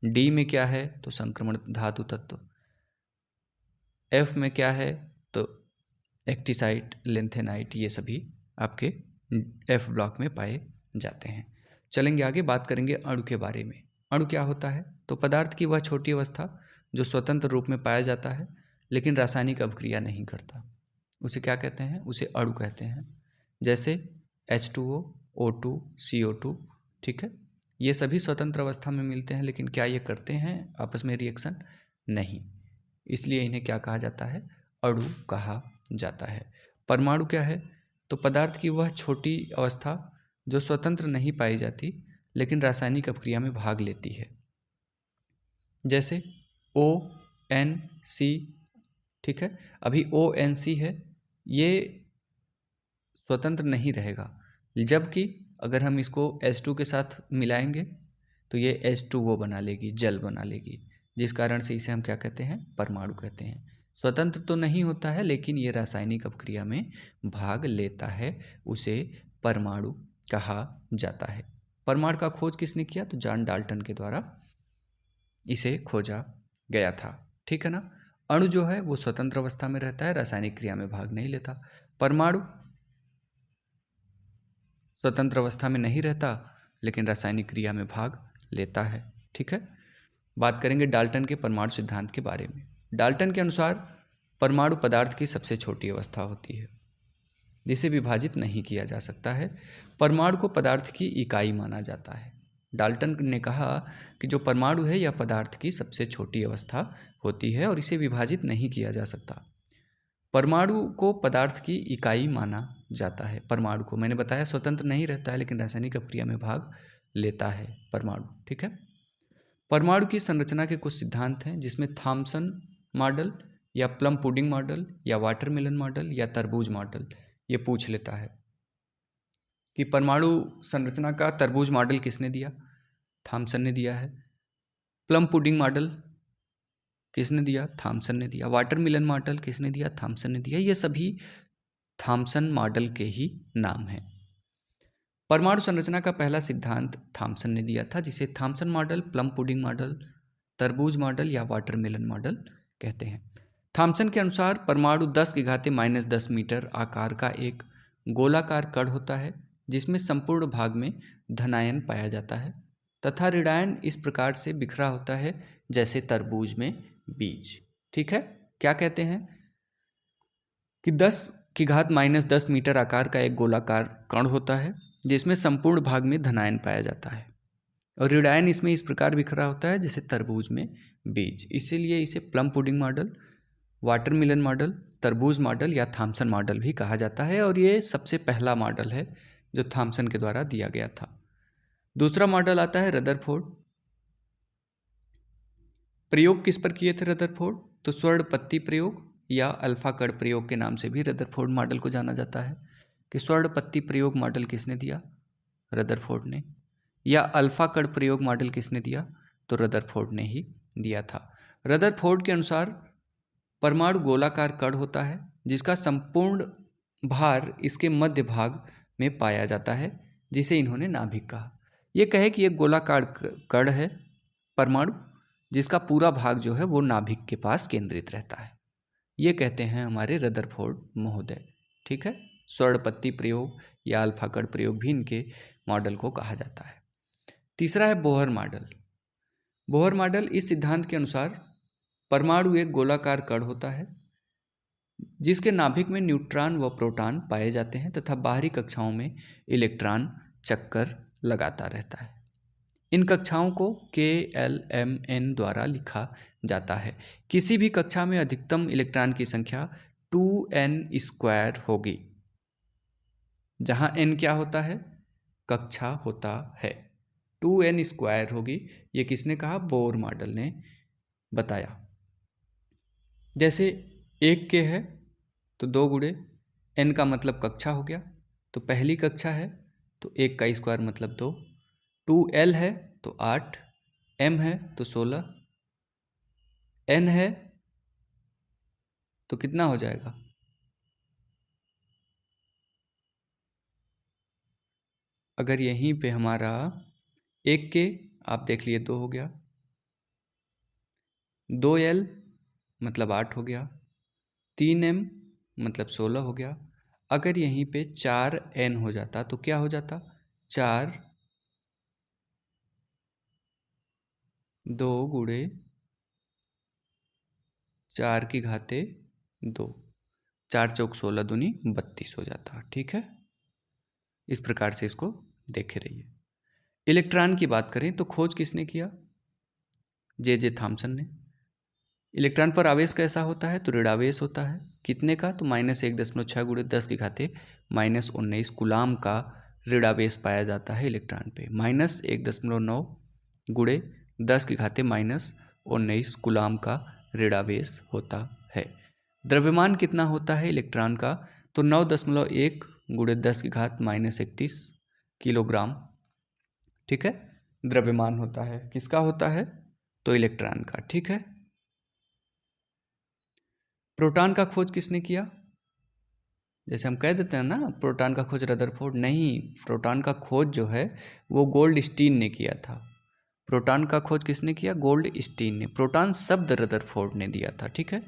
Speaker 1: डी में क्या है तो संक्रमण धातु तत्व। एफ में क्या है तो एक्टिसाइट, लेंथेनाइट, ये सभी आपके एफ ब्लॉक में पाए जाते हैं। चलेंगे आगे, बात करेंगे अणु के बारे में। अणु क्या होता है तो पदार्थ की वह छोटी अवस्था जो स्वतंत्र रूप में पाया जाता है लेकिन रासायनिक अभिक्रिया नहीं करता, उसे क्या कहते हैं, उसे अणु कहते हैं। जैसे H2O, O2, CO2, ठीक है, ये सभी स्वतंत्र अवस्था में मिलते हैं लेकिन क्या ये करते हैं आपस में रिएक्शन? नहीं, इसलिए इन्हें क्या कहा जाता है, अणु कहा जाता है। परमाणु क्या है तो पदार्थ की वह छोटी अवस्था जो स्वतंत्र नहीं पाई जाती लेकिन रासायनिक अभिक्रिया में भाग लेती है। जैसे ONC, ठीक है, अभी ONC है, ये स्वतंत्र नहीं रहेगा, जबकि अगर हम इसको H2 के साथ मिलाएंगे तो ये H2O बना लेगी, जल बना लेगी, जिस कारण से इसे हम क्या कहते हैं, परमाणु कहते हैं। स्वतंत्र तो नहीं होता है लेकिन ये रासायनिक अभिक्रिया में भाग लेता है, उसे परमाणु कहा जाता है। परमाणु का खोज किसने किया तो जॉन डाल्टन के द्वारा इसे खोजा गया था, ठीक है ना। अणु जो है वो स्वतंत्र अवस्था में रहता है, रासायनिक क्रिया में भाग नहीं लेता। परमाणु स्वतंत्र अवस्था में नहीं रहता लेकिन रासायनिक क्रिया में भाग लेता है, ठीक है। बात करेंगे डाल्टन के परमाणु सिद्धांत के बारे में। डाल्टन के अनुसार परमाणु पदार्थ की सबसे छोटी अवस्था होती है जिसे विभाजित नहीं किया जा सकता है। परमाणु को पदार्थ की इकाई माना जाता है। डाल्टन ने कहा कि जो परमाणु है यह पदार्थ की सबसे छोटी अवस्था होती है और इसे विभाजित नहीं किया जा सकता। परमाणु को पदार्थ की इकाई माना जाता है। परमाणु को मैंने बताया स्वतंत्र नहीं रहता है लेकिन रासायनिक अभिक्रिया में भाग लेता है परमाणु, ठीक है। परमाणु की संरचना के कुछ सिद्धांत हैं जिसमें थॉम्सन मॉडल या प्लम पुडिंग मॉडल या वाटरमेलन मॉडल या तरबूज मॉडल ये पूछ लेता है कि परमाणु संरचना का तरबूज मॉडल किसने दिया, थॉम्सन ने दिया है। प्लम पुडिंग मॉडल किसने दिया, थॉम्सन ने दिया। वाटरमेलन मॉडल किसने दिया, थॉम्सन ने दिया। ये सभी थॉम्सन मॉडल के ही नाम हैं। परमाणु संरचना का पहला सिद्धांत थॉम्सन ने दिया था जिसे Thomson model, plum pudding model, तरबूज मॉडल या वाटरमेलन मॉडल कहते हैं। थॉम्सन के अनुसार परमाणु 10⁻⁻10 मीटर आकार का एक गोलाकार कण होता है जिसमें संपूर्ण भाग में धनायन पाया जाता है तथा ऋणायन इस प्रकार से बिखरा होता है जैसे तरबूज में बीज, ठीक है। क्या कहते हैं कि 10⁻⁻10 मीटर आकार का एक गोलाकार कण होता है जिसमें संपूर्ण भाग में धनायन पाया जाता है और ऋणायन इसमें इस प्रकार बिखरा होता है जैसे तरबूज में बीज, इसीलिए इसे plum pudding model, watermelon model, तरबूज मॉडल या थॉम्सन मॉडल भी कहा जाता है और ये सबसे पहला मॉडल है जो थॉम्सन के द्वारा दिया गया था। दूसरा मॉडल आता है रदरफोर्ड। प्रयोग किस पर किए थे रदरफोर्ड तो स्वर्ण पत्ती प्रयोग या अल्फा कण प्रयोग के नाम से भी रदरफोर्ड मॉडल को जाना जाता है। कि स्वर्ण पत्ती प्रयोग मॉडल किसने दिया, रदरफोर्ड ने। या अल्फा कण प्रयोग मॉडल किसने दिया तो रदरफोर्ड ने ही दिया था। रदरफोर्ड के अनुसार परमाणु गोलाकार कण होता है जिसका संपूर्ण भार इसके मध्य भाग में पाया जाता है जिसे इन्होंने नाभिक कहा। ये कहे कि एक गोलाकार कण है परमाणु जिसका पूरा भाग जो है वो नाभिक के पास केंद्रित रहता है, ये कहते हैं हमारे रदरफोर्ड महोदय, ठीक है। स्वर्ण पत्ती प्रयोग या अल्फा कण प्रयोग भी इनके मॉडल को कहा जाता है। तीसरा है बोहर मॉडल। बोहर मॉडल इस सिद्धांत के अनुसार परमाणु एक गोलाकार कण होता है जिसके नाभिक में न्यूट्रॉन व प्रोटॉन पाए जाते हैं तथा बाहरी कक्षाओं में इलेक्ट्रॉन चक्कर लगाता रहता है। इन कक्षाओं को KLMN द्वारा लिखा जाता है। किसी भी कक्षा में अधिकतम इलेक्ट्रॉन की संख्या 2n² होगी, जहां n क्या होता है, कक्षा होता है, 2n² होगी। ये किसने कहा, बोर मॉडल ने बताया। जैसे 1K है तो 2 गुणे n का मतलब कक्षा हो गया, तो पहली कक्षा है तो 1 का स्क्वायर मतलब 2, 2L है तो 8, M है तो 16, N है तो कितना हो जाएगा, अगर यहीं पे हमारा 1K आप देख लिए 2 हो गया, 2L मतलब 8 हो गया, 3M मतलब 16 हो गया। अगर यहीं पे 4N हो जाता तो क्या हो जाता? 4 2 गुणे 4 की घाते 2, 4 चौक 16 दूनी 32 हो जाता। ठीक है, इस प्रकार से इसको देखे रहिए। इलेक्ट्रॉन की बात करें तो खोज किसने किया? जे थॉमसन ने। इलेक्ट्रॉन पर आवेश कैसा होता है? तो ऋणावेश होता है। कितने का? तो -1.6 गुणे 10 की घाते -19 कूलाम का ऋणावेश पाया जाता है इलेक्ट्रॉन पे। -1.9 गुणे 10 की घाते -19 कूलाम का ऋणावेश होता है। द्रव्यमान कितना होता है इलेक्ट्रॉन का? तो 9.1 गुणे 10 की घात -31 किलोग्राम। ठीक है, द्रव्यमान होता है। किसका होता है? तो इलेक्ट्रॉन का। ठीक है, प्रोटॉन का खोज किसने किया? जैसे हम कह देते हैं ना, प्रोटॉन का खोज रदरफोर्ड। नहीं, प्रोटॉन का खोज जो है वो गोल्डस्टीन ने किया था। प्रोटॉन का खोज किसने किया? गोल्डस्टीन ने। प्रोटॉन शब्द रदरफोर्ड ने दिया था। ठीक है,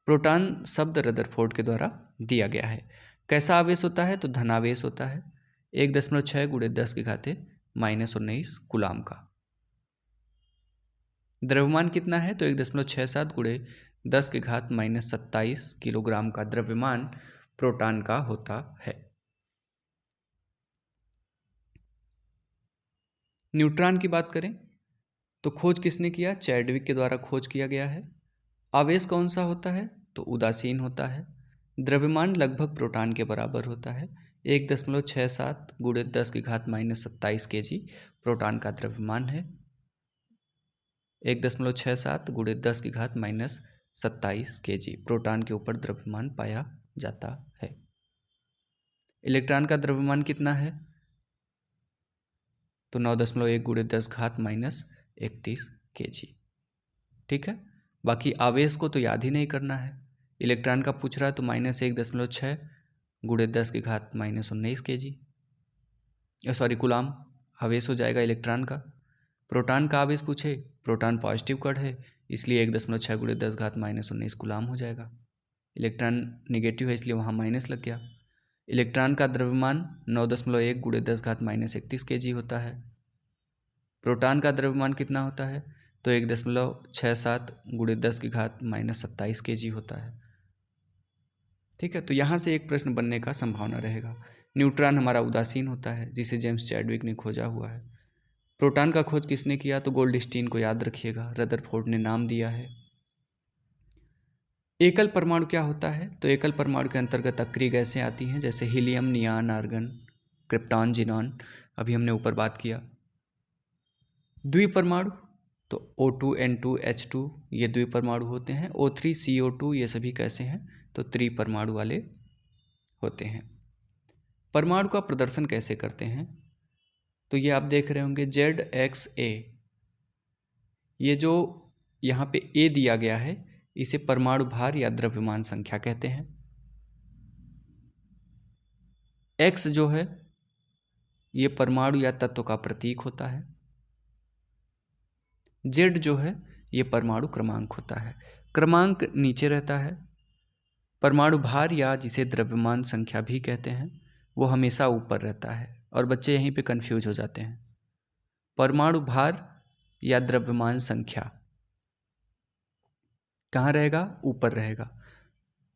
Speaker 1: प्रोटॉन शब्द रदरफोर्ड के द्वारा दिया गया है। कैसा आवेश होता है? तो धनावेश होता है। 1.6 गुणे 10 की घाते -19 कूलाम का। द्रव्यमान कितना है? तो 1.67 गुणे 10 की घात -27 किलोग्राम का द्रव्यमान प्रोटॉन का होता है। न्यूट्रॉन की बात करें तो खोज किसने किया? चैडविक के द्वारा खोज किया गया है। आवेश कौन सा होता है? तो उदासीन होता है। द्रव्यमान लगभग प्रोटॉन के बराबर होता है। 1.67 गुणे 10 की घात -27 kg प्रोटॉन का द्रव्यमान है। 1.67 गुणे 10 की घात -27 kg प्रोटॉन के ऊपर द्रव्यमान पाया जाता है। इलेक्ट्रॉन का द्रव्यमान कितना है? तो 9.1 गुणे 10 घात -31 kg। ठीक है, बाकी आवेश को तो याद ही नहीं करना है। इलेक्ट्रॉन का पूछ रहा है तो -1.6 गुणे 10 की घात -19 kg, सॉरी कूलाम आवेश हो जाएगा इलेक्ट्रॉन का। प्रोटॉन का आवेश पूछे, प्रोटॉन पॉजिटिव कण है, इसलिए 1.6 गुणे 10 घात -19 कूलाम हो जाएगा। इलेक्ट्रॉन निगेटिव है इसलिए वहाँ माइनस लग गया। इलेक्ट्रॉन का द्रव्यमान 9.1 गुणे 10 घात -31 kg होता है। प्रोटॉन का द्रव्यमान कितना होता है? तो 1.67 गुणे 10 की घात -27 kg होता है। ठीक है, तो यहाँ से एक प्रश्न बनने का संभावना रहेगा। न्यूट्रॉन हमारा उदासीन होता है, जिसे जेम्स चैडविक ने खोजा हुआ है। प्रोटॉन का खोज किसने किया? तो गोल्डस्टीन को याद रखिएगा, रदरफोर्ड ने नाम दिया है। एकल परमाणु क्या होता है? तो एकल परमाणु के अंतर्गत अक्रिय गैसें आती हैं, जैसे हीलियम, नियान, आर्गन, क्रिप्टॉन, जिनॉन, अभी हमने ऊपर बात किया। द्विपरमाणु तो O2 N2 H2 ये द्विपरमाणु होते हैं। O3 CO2 ये सभी कैसे हैं? तो त्रिपरमाणु वाले होते हैं। परमाणु का प्रदर्शन कैसे करते हैं? तो ये आप देख रहे होंगे ZXA, ये जो यहाँ पे A दिया गया है इसे परमाणु भार या द्रव्यमान संख्या कहते हैं। X जो है ये परमाणु या तत्व का प्रतीक होता है। Z जो है ये परमाणु क्रमांक होता है। क्रमांक नीचे रहता है। परमाणु भार या जिसे द्रव्यमान संख्या भी कहते हैं वो हमेशा ऊपर रहता है, और बच्चे यहीं पे कंफ्यूज हो जाते हैं। परमाणु भार या द्रव्यमान संख्या कहाँ रहेगा? ऊपर रहेगा।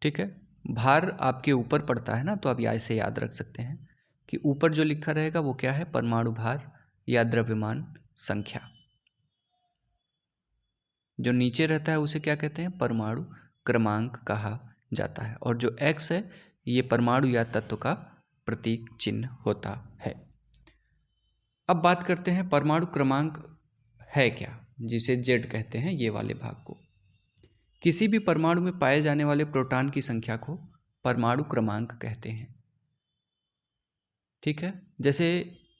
Speaker 1: ठीक है, भार आपके ऊपर पड़ता है ना, तो आप ऐसे याद रख सकते हैं कि ऊपर जो लिखा रहेगा वो क्या है? परमाणु भार या द्रव्यमान संख्या। जो नीचे रहता है उसे क्या कहते हैं? परमाणु क्रमांक कहा जाता है। और जो X है ये परमाणु या तत्व का प्रतीक चिन्ह होता है। अब बात करते हैं परमाणु क्रमांक है क्या, जिसे Z कहते हैं, ये वाले भाग को। किसी भी परमाणु में पाए जाने वाले प्रोटॉन की संख्या को परमाणु क्रमांक कहते हैं। ठीक है, जैसे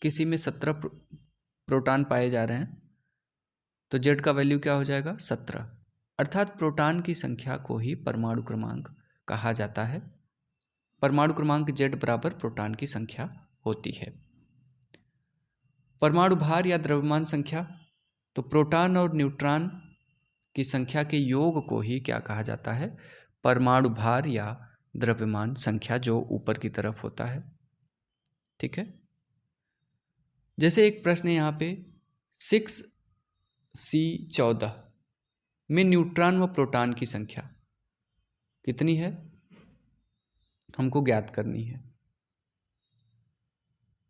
Speaker 1: किसी में 17 प्रोटॉन पाए जा रहे हैं तो Z का वैल्यू क्या हो जाएगा? 17। अर्थात प्रोटॉन की संख्या को ही परमाणु क्रमांक कहा जाता है। परमाणु क्रमांक Z बराबर प्रोटॉन की संख्या होती है। परमाणु भार या द्रव्यमान संख्या, तो प्रोटॉन और न्यूट्रॉन की संख्या के योग को ही क्या कहा जाता है? परमाणु भार या द्रव्यमान संख्या, जो ऊपर की तरफ होता है। ठीक है, जैसे एक प्रश्न है यहाँ पे 6C14 में न्यूट्रॉन व प्रोटॉन की संख्या कितनी है, हमको ज्ञात करनी है।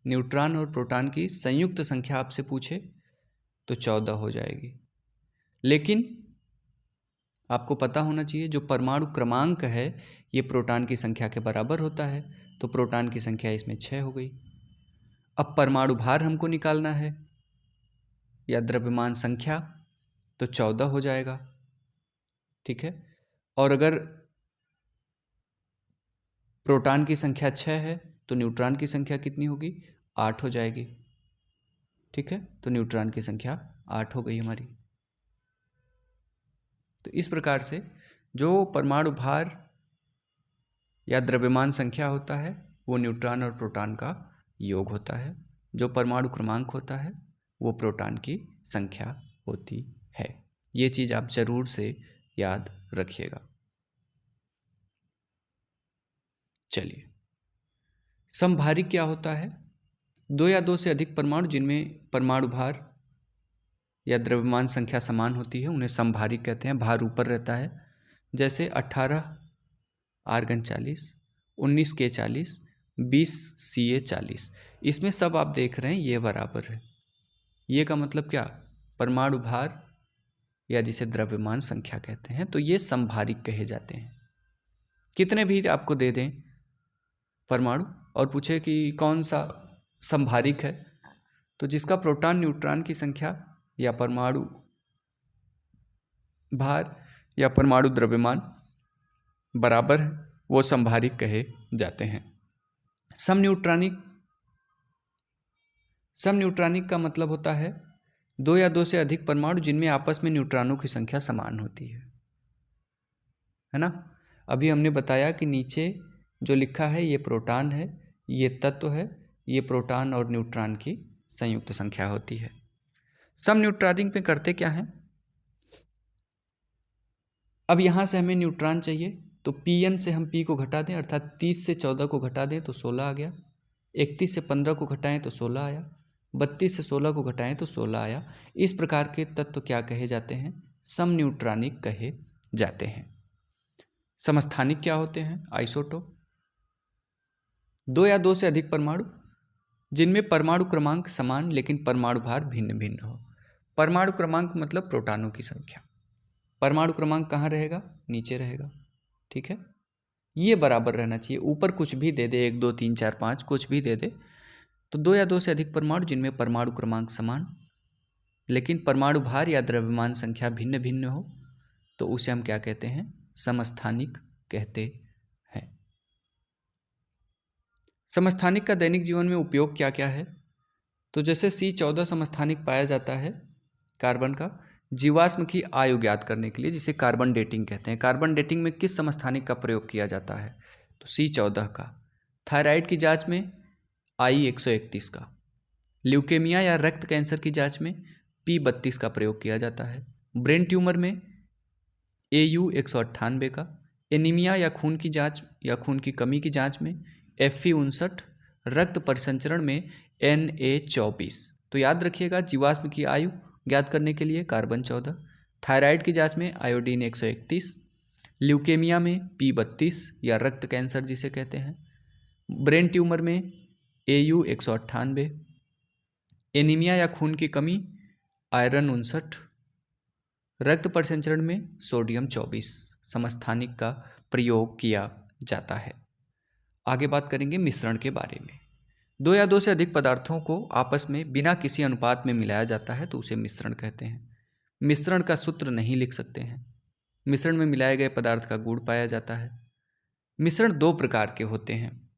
Speaker 1: न्यूट्रॉन और प्रोटॉन की संयुक्त संख्या आपसे पूछे तो 14 हो जाएगी, लेकिन आपको पता होना चाहिए जो परमाणु क्रमांक है ये प्रोटॉन की संख्या के बराबर होता है, तो प्रोटॉन की संख्या इसमें 6 हो गई। अब परमाणु भार हमको निकालना है या द्रव्यमान संख्या, तो 14 हो जाएगा। ठीक है, और अगर प्रोटॉन की संख्या 6 है तो न्यूट्रॉन की संख्या कितनी होगी? 8 हो जाएगी। ठीक है, तो न्यूट्रॉन की संख्या 8 हो गई हमारी। तो इस प्रकार से जो परमाणु भार या द्रव्यमान संख्या होता है वो न्यूट्रॉन और प्रोटॉन का योग होता है। जो परमाणु क्रमांक होता है वो प्रोटॉन की संख्या होती है। ये चीज़ आप जरूर से याद रखिएगा। चलिए, समभारिक क्या होता है? दो या दो से अधिक परमाणु जिनमें परमाणु भार या द्रव्यमान संख्या समान होती है उन्हें समभारिक कहते हैं। भार ऊपर रहता है, जैसे 18 आर्गन 40, 19 के 40, 20 CA 40। इसमें सब आप देख रहे हैं ये बराबर है। ये का मतलब क्या? परमाणु भार या जिसे द्रव्यमान संख्या कहते हैं, तो ये समभारिक कहे जाते हैं। कितने भी आपको दे दें परमाणु और पूछे कि कौन सा समभारिक है, तो जिसका प्रोटॉन न्यूट्रॉन की संख्या या परमाणु भार या परमाणु द्रव्यमान बराबर है वो समभारिक कहे जाते हैं। समन्यूट्रॉनिक का मतलब होता है दो या दो से अधिक परमाणु जिनमें आपस में न्यूट्रॉनों की संख्या समान होती है ना। अभी हमने बताया कि नीचे जो लिखा है ये प्रोटॉन है, ये तत्व है, ये प्रोटॉन और न्यूट्रॉन की संयुक्त संख्या होती है। समन्यूट्रॉनिक में करते क्या है? अब यहाँ से हमें न्यूट्रॉन चाहिए तो Pn से हम P को घटा दें, अर्थात 30 से 14 को घटा दें तो 16 आ गया, 31 से 15 को घटाएं तो 16 आया, 32 से 16 को घटाएं तो 16 आया। इस प्रकार के तत्व क्या कहे जाते हैं? समन्यूट्रॉनिक कहे जाते हैं। समस्थानिक क्या होते हैं? आइसोटोप। दो या दो से अधिक परमाणु जिनमें परमाणु क्रमांक समान लेकिन परमाणु भार भिन्न भिन्न हो। परमाणु क्रमांक मतलब प्रोटॉनों की संख्या। परमाणु क्रमांक कहाँ रहेगा? नीचे रहेगा। ठीक है, ये बराबर रहना चाहिए। ऊपर कुछ भी दे दे, 1 2 3 4 5 कुछ भी दे दे, तो दो या दो से अधिक परमाणु जिनमें परमाणु क्रमांक समान लेकिन परमाणु भार या द्रव्यमान संख्या भिन्न भिन्न हो, तो उसे हम क्या कहते हैं? समस्थानिक कहते हैं। समस्थानिक का दैनिक जीवन में उपयोग क्या क्या है? तो जैसे C14 समस्थानिक पाया जाता है कार्बन का जीवाश्म की आयु ज्ञात करने के लिए, जिसे कार्बन डेटिंग कहते हैं। कार्बन डेटिंग में किस समस्थानिक का प्रयोग किया जाता है? तो C14 का। थायराइड की जांच में I131 का। ल्यूकेमिया या रक्त कैंसर की जांच में P32 का प्रयोग किया जाता है। ब्रेन ट्यूमर में AU198 का। एनीमिया या खून की जांच या खून की कमी की जांच में Fe59। रक्त परिसंचरण में Na24। तो याद रखिएगा, जीवाश्म की आयु ज्ञात करने के लिए कार्बन 14, थायराइड की जांच में आयोडीन 131, ल्यूकेमिया में P32 या रक्त कैंसर जिसे कहते हैं, ब्रेन ट्यूमर में AU198, एनीमिया या खून की कमी आयरन 59, रक्त परिसंचरण में सोडियम 24 समस्थानिक का प्रयोग किया जाता है। आगे बात करेंगे मिश्रण के बारे में। दो या दो से अधिक पदार्थों को आपस में बिना किसी अनुपात में मिलाया जाता है तो उसे मिश्रण कहते हैं। मिश्रण का सूत्र नहीं लिख सकते हैं। मिश्रण में मिलाए गए पदार्थ का गुण पाया जाता है। मिश्रण दो प्रकार के होते हैं,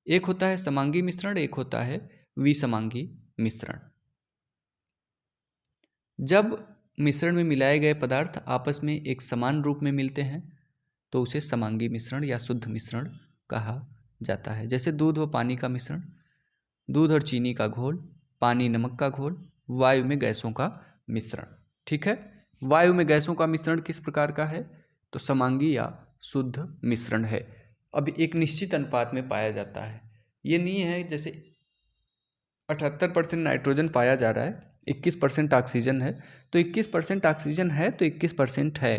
Speaker 1: एक होता है समांगी मिश्रण, एक होता है विसमांगी मिश्रण। जब मिश्रण में मिलाए गए पदार्थ आपस में एक समान रूप में मिलते हैं तो उसे समांगी मिश्रण या शुद्ध मिश्रण कहा जाता है। जैसे दूध व पानी का मिश्रण, दूध और चीनी का घोल, पानी नमक का घोल, वायु में गैसों का मिश्रण। ठीक है, वायु में गैसों का मिश्रण किस प्रकार का है? तो समांगी या शुद्ध मिश्रण है। अब एक निश्चित अनुपात में पाया जाता है। ये नहीं है जैसे 78% नाइट्रोजन पाया जा रहा है, 21% ऑक्सीजन है, तो 21% ऑक्सीजन है तो 21% है।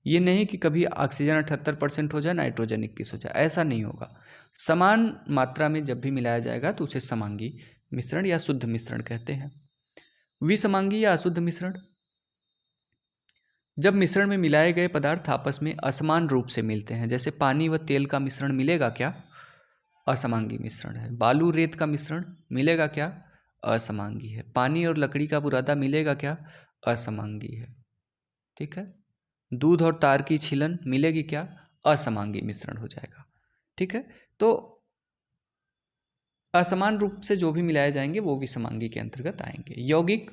Speaker 1: ये नहीं कि कभी ऑक्सीजन 78% हो जाए, नाइट्रोजन 21 हो जाए, ऐसा नहीं होगा। समान मात्रा में जब भी मिलाया जाएगा तो उसे समांगी मिश्रण या शुद्ध मिश्रण कहते हैं। विसमांगी या अशुद्ध मिश्रण, जब मिश्रण में मिलाए गए पदार्थ आपस में असमान रूप से मिलते हैं। जैसे पानी व तेल का मिश्रण मिलेगा क्या? असमांगी मिश्रण है। बालू रेत का मिश्रण मिलेगा क्या? असमांगी है। पानी और लकड़ी का बुरादा मिलेगा क्या? असमांगी है। ठीक है, दूध और तार की छीलन मिलेगी क्या? असमांगी मिश्रण हो जाएगा। ठीक है, तो असमान रूप से जो भी मिलाए जाएंगे वो विसमांगी के अंतर्गत आएंगे। यौगिक,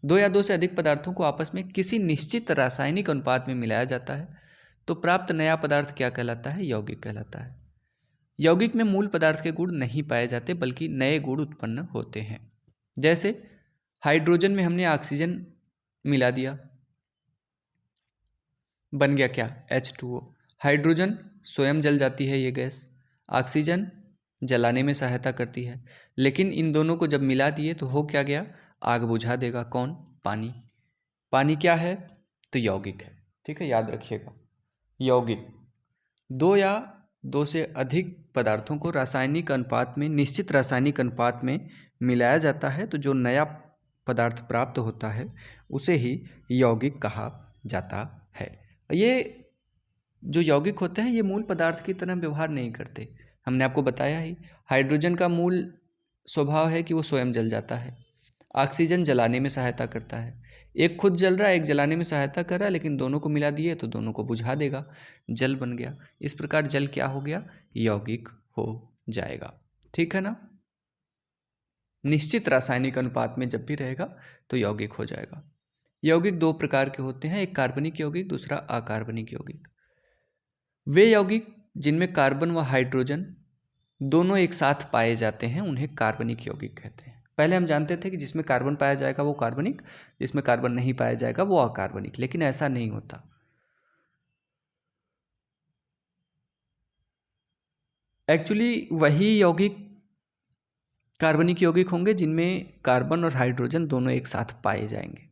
Speaker 1: दो या दो से अधिक पदार्थों को आपस में किसी निश्चित रासायनिक अनुपात में मिलाया जाता है तो प्राप्त नया पदार्थ क्या कहलाता है? यौगिक कहलाता है। यौगिक में मूल पदार्थ के गुण नहीं पाए जाते बल्कि नए गुण उत्पन्न होते हैं। जैसे हाइड्रोजन में हमने ऑक्सीजन मिला दिया, बन गया क्या? H2O। हाइड्रोजन स्वयं जल जाती है ये गैस, ऑक्सीजन जलाने में सहायता करती है, लेकिन इन दोनों को जब मिला दिए तो हो क्या गया? आग बुझा देगा। कौन? पानी। पानी क्या है? तो यौगिक है। ठीक है, याद रखिएगा, यौगिक दो या दो से अधिक पदार्थों को रासायनिक अनुपात में, निश्चित रासायनिक अनुपात में मिलाया जाता है तो जो नया पदार्थ प्राप्त होता है उसे ही यौगिक कहा जाता है। ये जो यौगिक होते हैं ये मूल पदार्थ की तरह व्यवहार नहीं करते। हमने आपको बताया ही, हाइड्रोजन का मूल स्वभाव है कि वो स्वयं जल जाता है, ऑक्सीजन जलाने में सहायता करता है। एक खुद जल रहा है, एक जलाने में सहायता कर रहा है, लेकिन दोनों को मिला दिए तो दोनों को बुझा देगा, जल बन गया। इस प्रकार जल क्या हो गया? यौगिक हो जाएगा। ठीक है ना, निश्चित रासायनिक अनुपात में जब भी रहेगा तो यौगिक हो जाएगा। यौगिक दो प्रकार के होते हैं, एक कार्बनिक यौगिक, दूसरा अकार्बनिक यौगिक। वे यौगिक जिनमें कार्बन व हाइड्रोजन दोनों एक साथ पाए जाते हैं उन्हें कार्बनिक यौगिक कहते हैं। पहले हम जानते थे कि जिसमें कार्बन पाया जाएगा वो कार्बनिक, जिसमें कार्बन नहीं पाया जाएगा वो अकार्बनिक, लेकिन ऐसा नहीं होता। एक्चुअली वही यौगिक कार्बनिक यौगिक होंगे जिनमें कार्बन और हाइड्रोजन दोनों एक साथ पाए जाएंगे।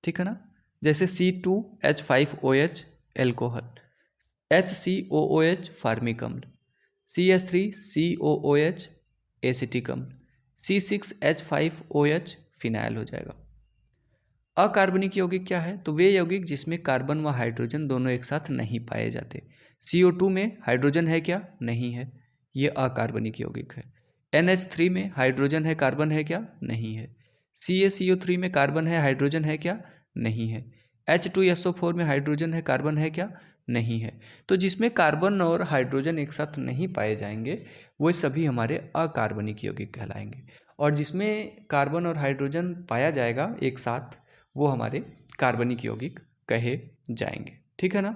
Speaker 1: ठीक है ना, जैसे C2H5OH एल्कोहल, HCOOH फार्मिक अम्ल, CH3COOH एसिटिक अम्ल, C6H5OH फिनाइल हो जाएगा। अकार्बनिक यौगिक क्या है? तो वे यौगिक जिसमें कार्बन व हाइड्रोजन दोनों एक साथ नहीं पाए जाते। CO2 में हाइड्रोजन है क्या? नहीं है, ये अकार्बनिक यौगिक है। NH3 में हाइड्रोजन है, कार्बन है क्या? नहीं है। CaCO3 में कार्बन है, हाइड्रोजन है क्या? नहीं है। H2SO4 में हाइड्रोजन है, कार्बन है क्या? नहीं है। तो जिसमें कार्बन और हाइड्रोजन एक साथ नहीं पाए जाएंगे वो सभी हमारे अकार्बनिक यौगिक कहलाएंगे, और जिसमें कार्बन और हाइड्रोजन पाया जाएगा एक साथ वो हमारे कार्बनिक यौगिक कहे जाएंगे। ठीक है ना,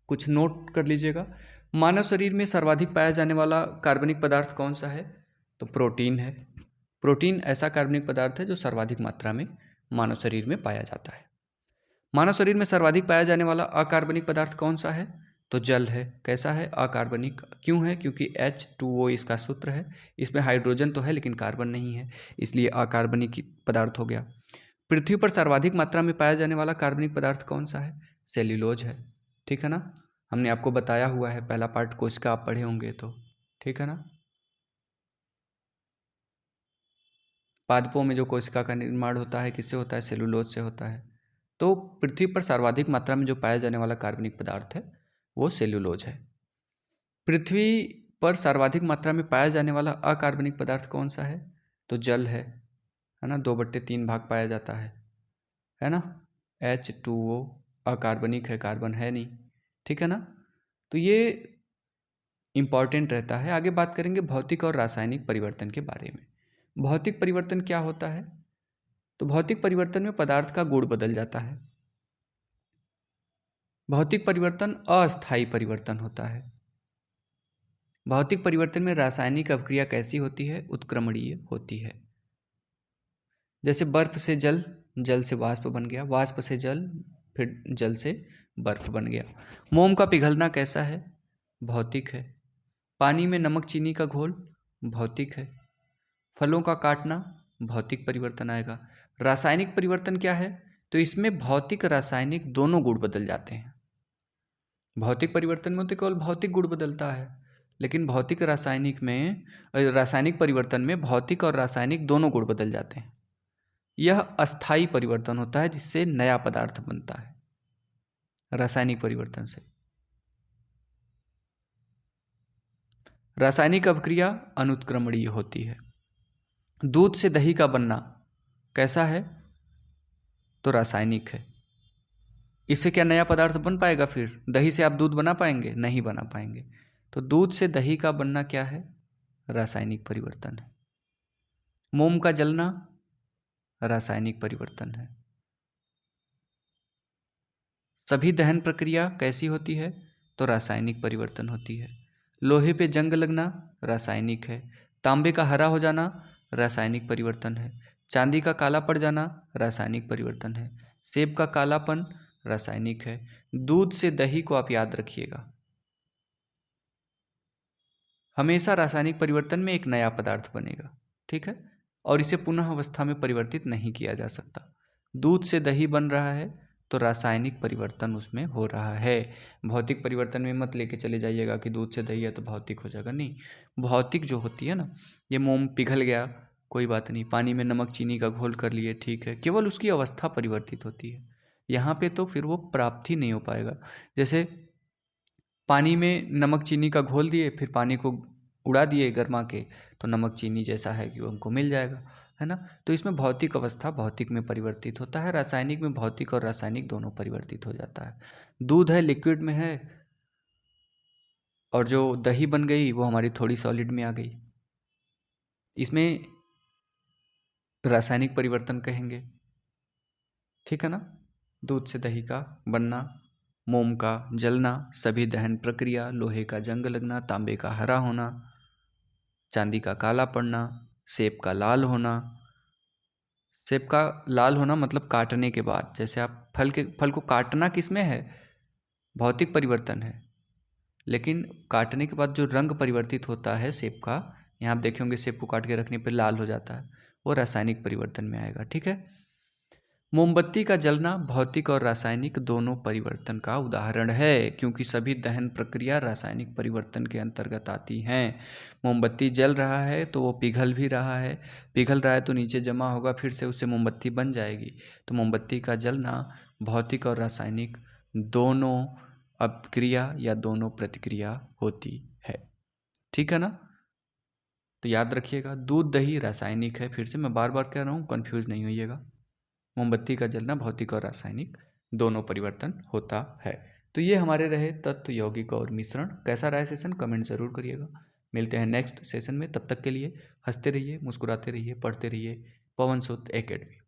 Speaker 1: कुछ नोट कर लीजिएगा। मानव शरीर में सर्वाधिक पाया जाने वाला कार्बनिक पदार्थ कौन सा है? तो प्रोटीन है। प्रोटीन ऐसा कार्बनिक पदार्थ है जो सर्वाधिक मात्रा में मानव शरीर में पाया जाता है। मानव शरीर में सर्वाधिक पाया जाने वाला अकार्बनिक पदार्थ कौन सा है? तो जल है। कैसा है? अकार्बनिक। क्यों है? क्योंकि H2O इसका सूत्र है, इसमें हाइड्रोजन तो है लेकिन कार्बन नहीं है, इसलिए अकार्बनिक पदार्थ हो गया। पृथ्वी पर सर्वाधिक मात्रा में पाया जाने वाला कार्बनिक पदार्थ कौन सा है? सेल्यूलोज है। ठीक है ना, हमने आपको बताया हुआ है, पहला पार्ट कोशिका आप पढ़े होंगे तो। ठीक है ना, पादपों में जो कोशिका का निर्माण होता है किससे होता है? सेलुलोज से होता है। तो पृथ्वी पर सर्वाधिक मात्रा में जो पाया जाने वाला कार्बनिक पदार्थ है वो सेल्यूलोज है। पृथ्वी पर सर्वाधिक मात्रा में पाया जाने वाला अकार्बनिक पदार्थ कौन सा है? तो जल है ना, 2/3 भाग पाया जाता है ना। H2O अकार्बनिक है, कार्बन है नहीं। ठीक है ना, तो ये इम्पॉर्टेंट रहता है। आगे बात करेंगे भौतिक और रासायनिक परिवर्तन के बारे में। भौतिक परिवर्तन क्या होता है? तो भौतिक परिवर्तन में पदार्थ का गुण बदल जाता है। भौतिक परिवर्तन अस्थायी परिवर्तन होता है। भौतिक परिवर्तन में रासायनिक अभिक्रिया कैसी होती है? उत्क्रमणीय होती है। जैसे बर्फ से जल, जल से वाष्प बन गया, वाष्प से जल, फिर जल से बर्फ बन गया। मोम का पिघलना कैसा है? भौतिक है। पानी में नमक चीनी का घोल, भौतिक है। फलों का काटना, भौतिक परिवर्तन आएगा। रासायनिक परिवर्तन क्या है? तो इसमें भौतिक रासायनिक दोनों गुण बदल जाते हैं। भौतिक परिवर्तन में तो केवल भौतिक गुण बदलता है, लेकिन भौतिक रासायनिक में, रासायनिक परिवर्तन में भौतिक और रासायनिक दोनों गुण बदल जाते हैं। यह अस्थायी परिवर्तन होता है जिससे नया पदार्थ बनता है रासायनिक परिवर्तन से। रासायनिक अभिक्रिया अनुत्क्रमणीय होती है। दूध से दही का बनना कैसा है? तो रासायनिक है। इससे क्या नया पदार्थ बन पाएगा? फिर दही से आप दूध बना पाएंगे? नहीं बना पाएंगे। तो दूध से दही का बनना क्या है? रासायनिक परिवर्तन है। मोम का जलना रासायनिक परिवर्तन है। सभी दहन प्रक्रिया कैसी होती है? तो रासायनिक परिवर्तन होती है। लोहे पे जंग लगना रासायनिक है। तांबे का हरा हो जाना रासायनिक परिवर्तन है। चांदी का काला पड़ जाना रासायनिक परिवर्तन है। सेब का कालापन रासायनिक है। दूध से दही को आप याद रखिएगा, हमेशा रासायनिक परिवर्तन में एक नया पदार्थ बनेगा, ठीक है, और इसे पुनः अवस्था में परिवर्तित नहीं किया जा सकता। दूध से दही बन रहा है तो रासायनिक परिवर्तन उसमें हो रहा है। भौतिक परिवर्तन में मत लेके चले जाइएगा कि दूध से दही है तो भौतिक हो जाएगा, नहीं। भौतिक जो होती है ना, ये मोम पिघल गया, कोई बात नहीं, पानी में नमक चीनी का घोल कर लिए, ठीक है, केवल उसकी अवस्था परिवर्तित होती है। यहाँ पे तो फिर वो प्राप्त ही नहीं हो पाएगा। जैसे पानी में नमक चीनी का घोल दिए, फिर पानी को उड़ा दिए गरमा के, तो नमक चीनी जैसा है कि वो हमको मिल जाएगा, है ना। तो इसमें भौतिक अवस्था भौतिक में परिवर्तित होता है, रासायनिक में भौतिक और रासायनिक दोनों परिवर्तित हो जाता है। दूध है, लिक्विड में है, और जो दही बन गई वो हमारी थोड़ी सॉलिड में आ गई, इसमें रासायनिक परिवर्तन कहेंगे, ठीक है ना। दूध से दही का बनना, मोम का जलना, सभी दहन प्रक्रिया, लोहे का जंग लगना, तांबे का हरा होना, चांदी का काला पड़ना, सेब का लाल होना। सेब का लाल होना मतलब काटने के बाद, जैसे आप फल को काटना किस में है? भौतिक परिवर्तन है, लेकिन काटने के बाद जो रंग परिवर्तित होता है सेब का, यहाँ आप देखे होंगे सेब को काट के रखने पर लाल हो जाता है, वो रासायनिक परिवर्तन में आएगा, ठीक है। मोमबत्ती का जलना भौतिक और रासायनिक दोनों परिवर्तन का उदाहरण है, क्योंकि सभी दहन प्रक्रिया रासायनिक परिवर्तन के अंतर्गत आती हैं। मोमबत्ती जल रहा है तो वो पिघल भी रहा है, पिघल रहा है तो नीचे जमा होगा, फिर से उससे मोमबत्ती बन जाएगी। तो मोमबत्ती का जलना भौतिक और रासायनिक दोनों अभिक्रिया या दोनों प्रतिक्रिया होती है, ठीक है ना। तो याद रखिएगा, दूध दही रासायनिक है, फिर से मैं बार बार कह रहा हूँ, कन्फ्यूज़ नहीं होइएगा। मोमबत्ती का जलना भौतिक और रासायनिक दोनों परिवर्तन होता है। तो ये हमारे रहे तत्व, यौगिक और मिश्रण। कैसा रहा सेशन? कमेंट ज़रूर करिएगा। मिलते हैं नेक्स्ट सेशन में, तब तक के लिए हंसते रहिए, मुस्कुराते रहिए, पढ़ते रहिए। पवन सुत एकेडमी।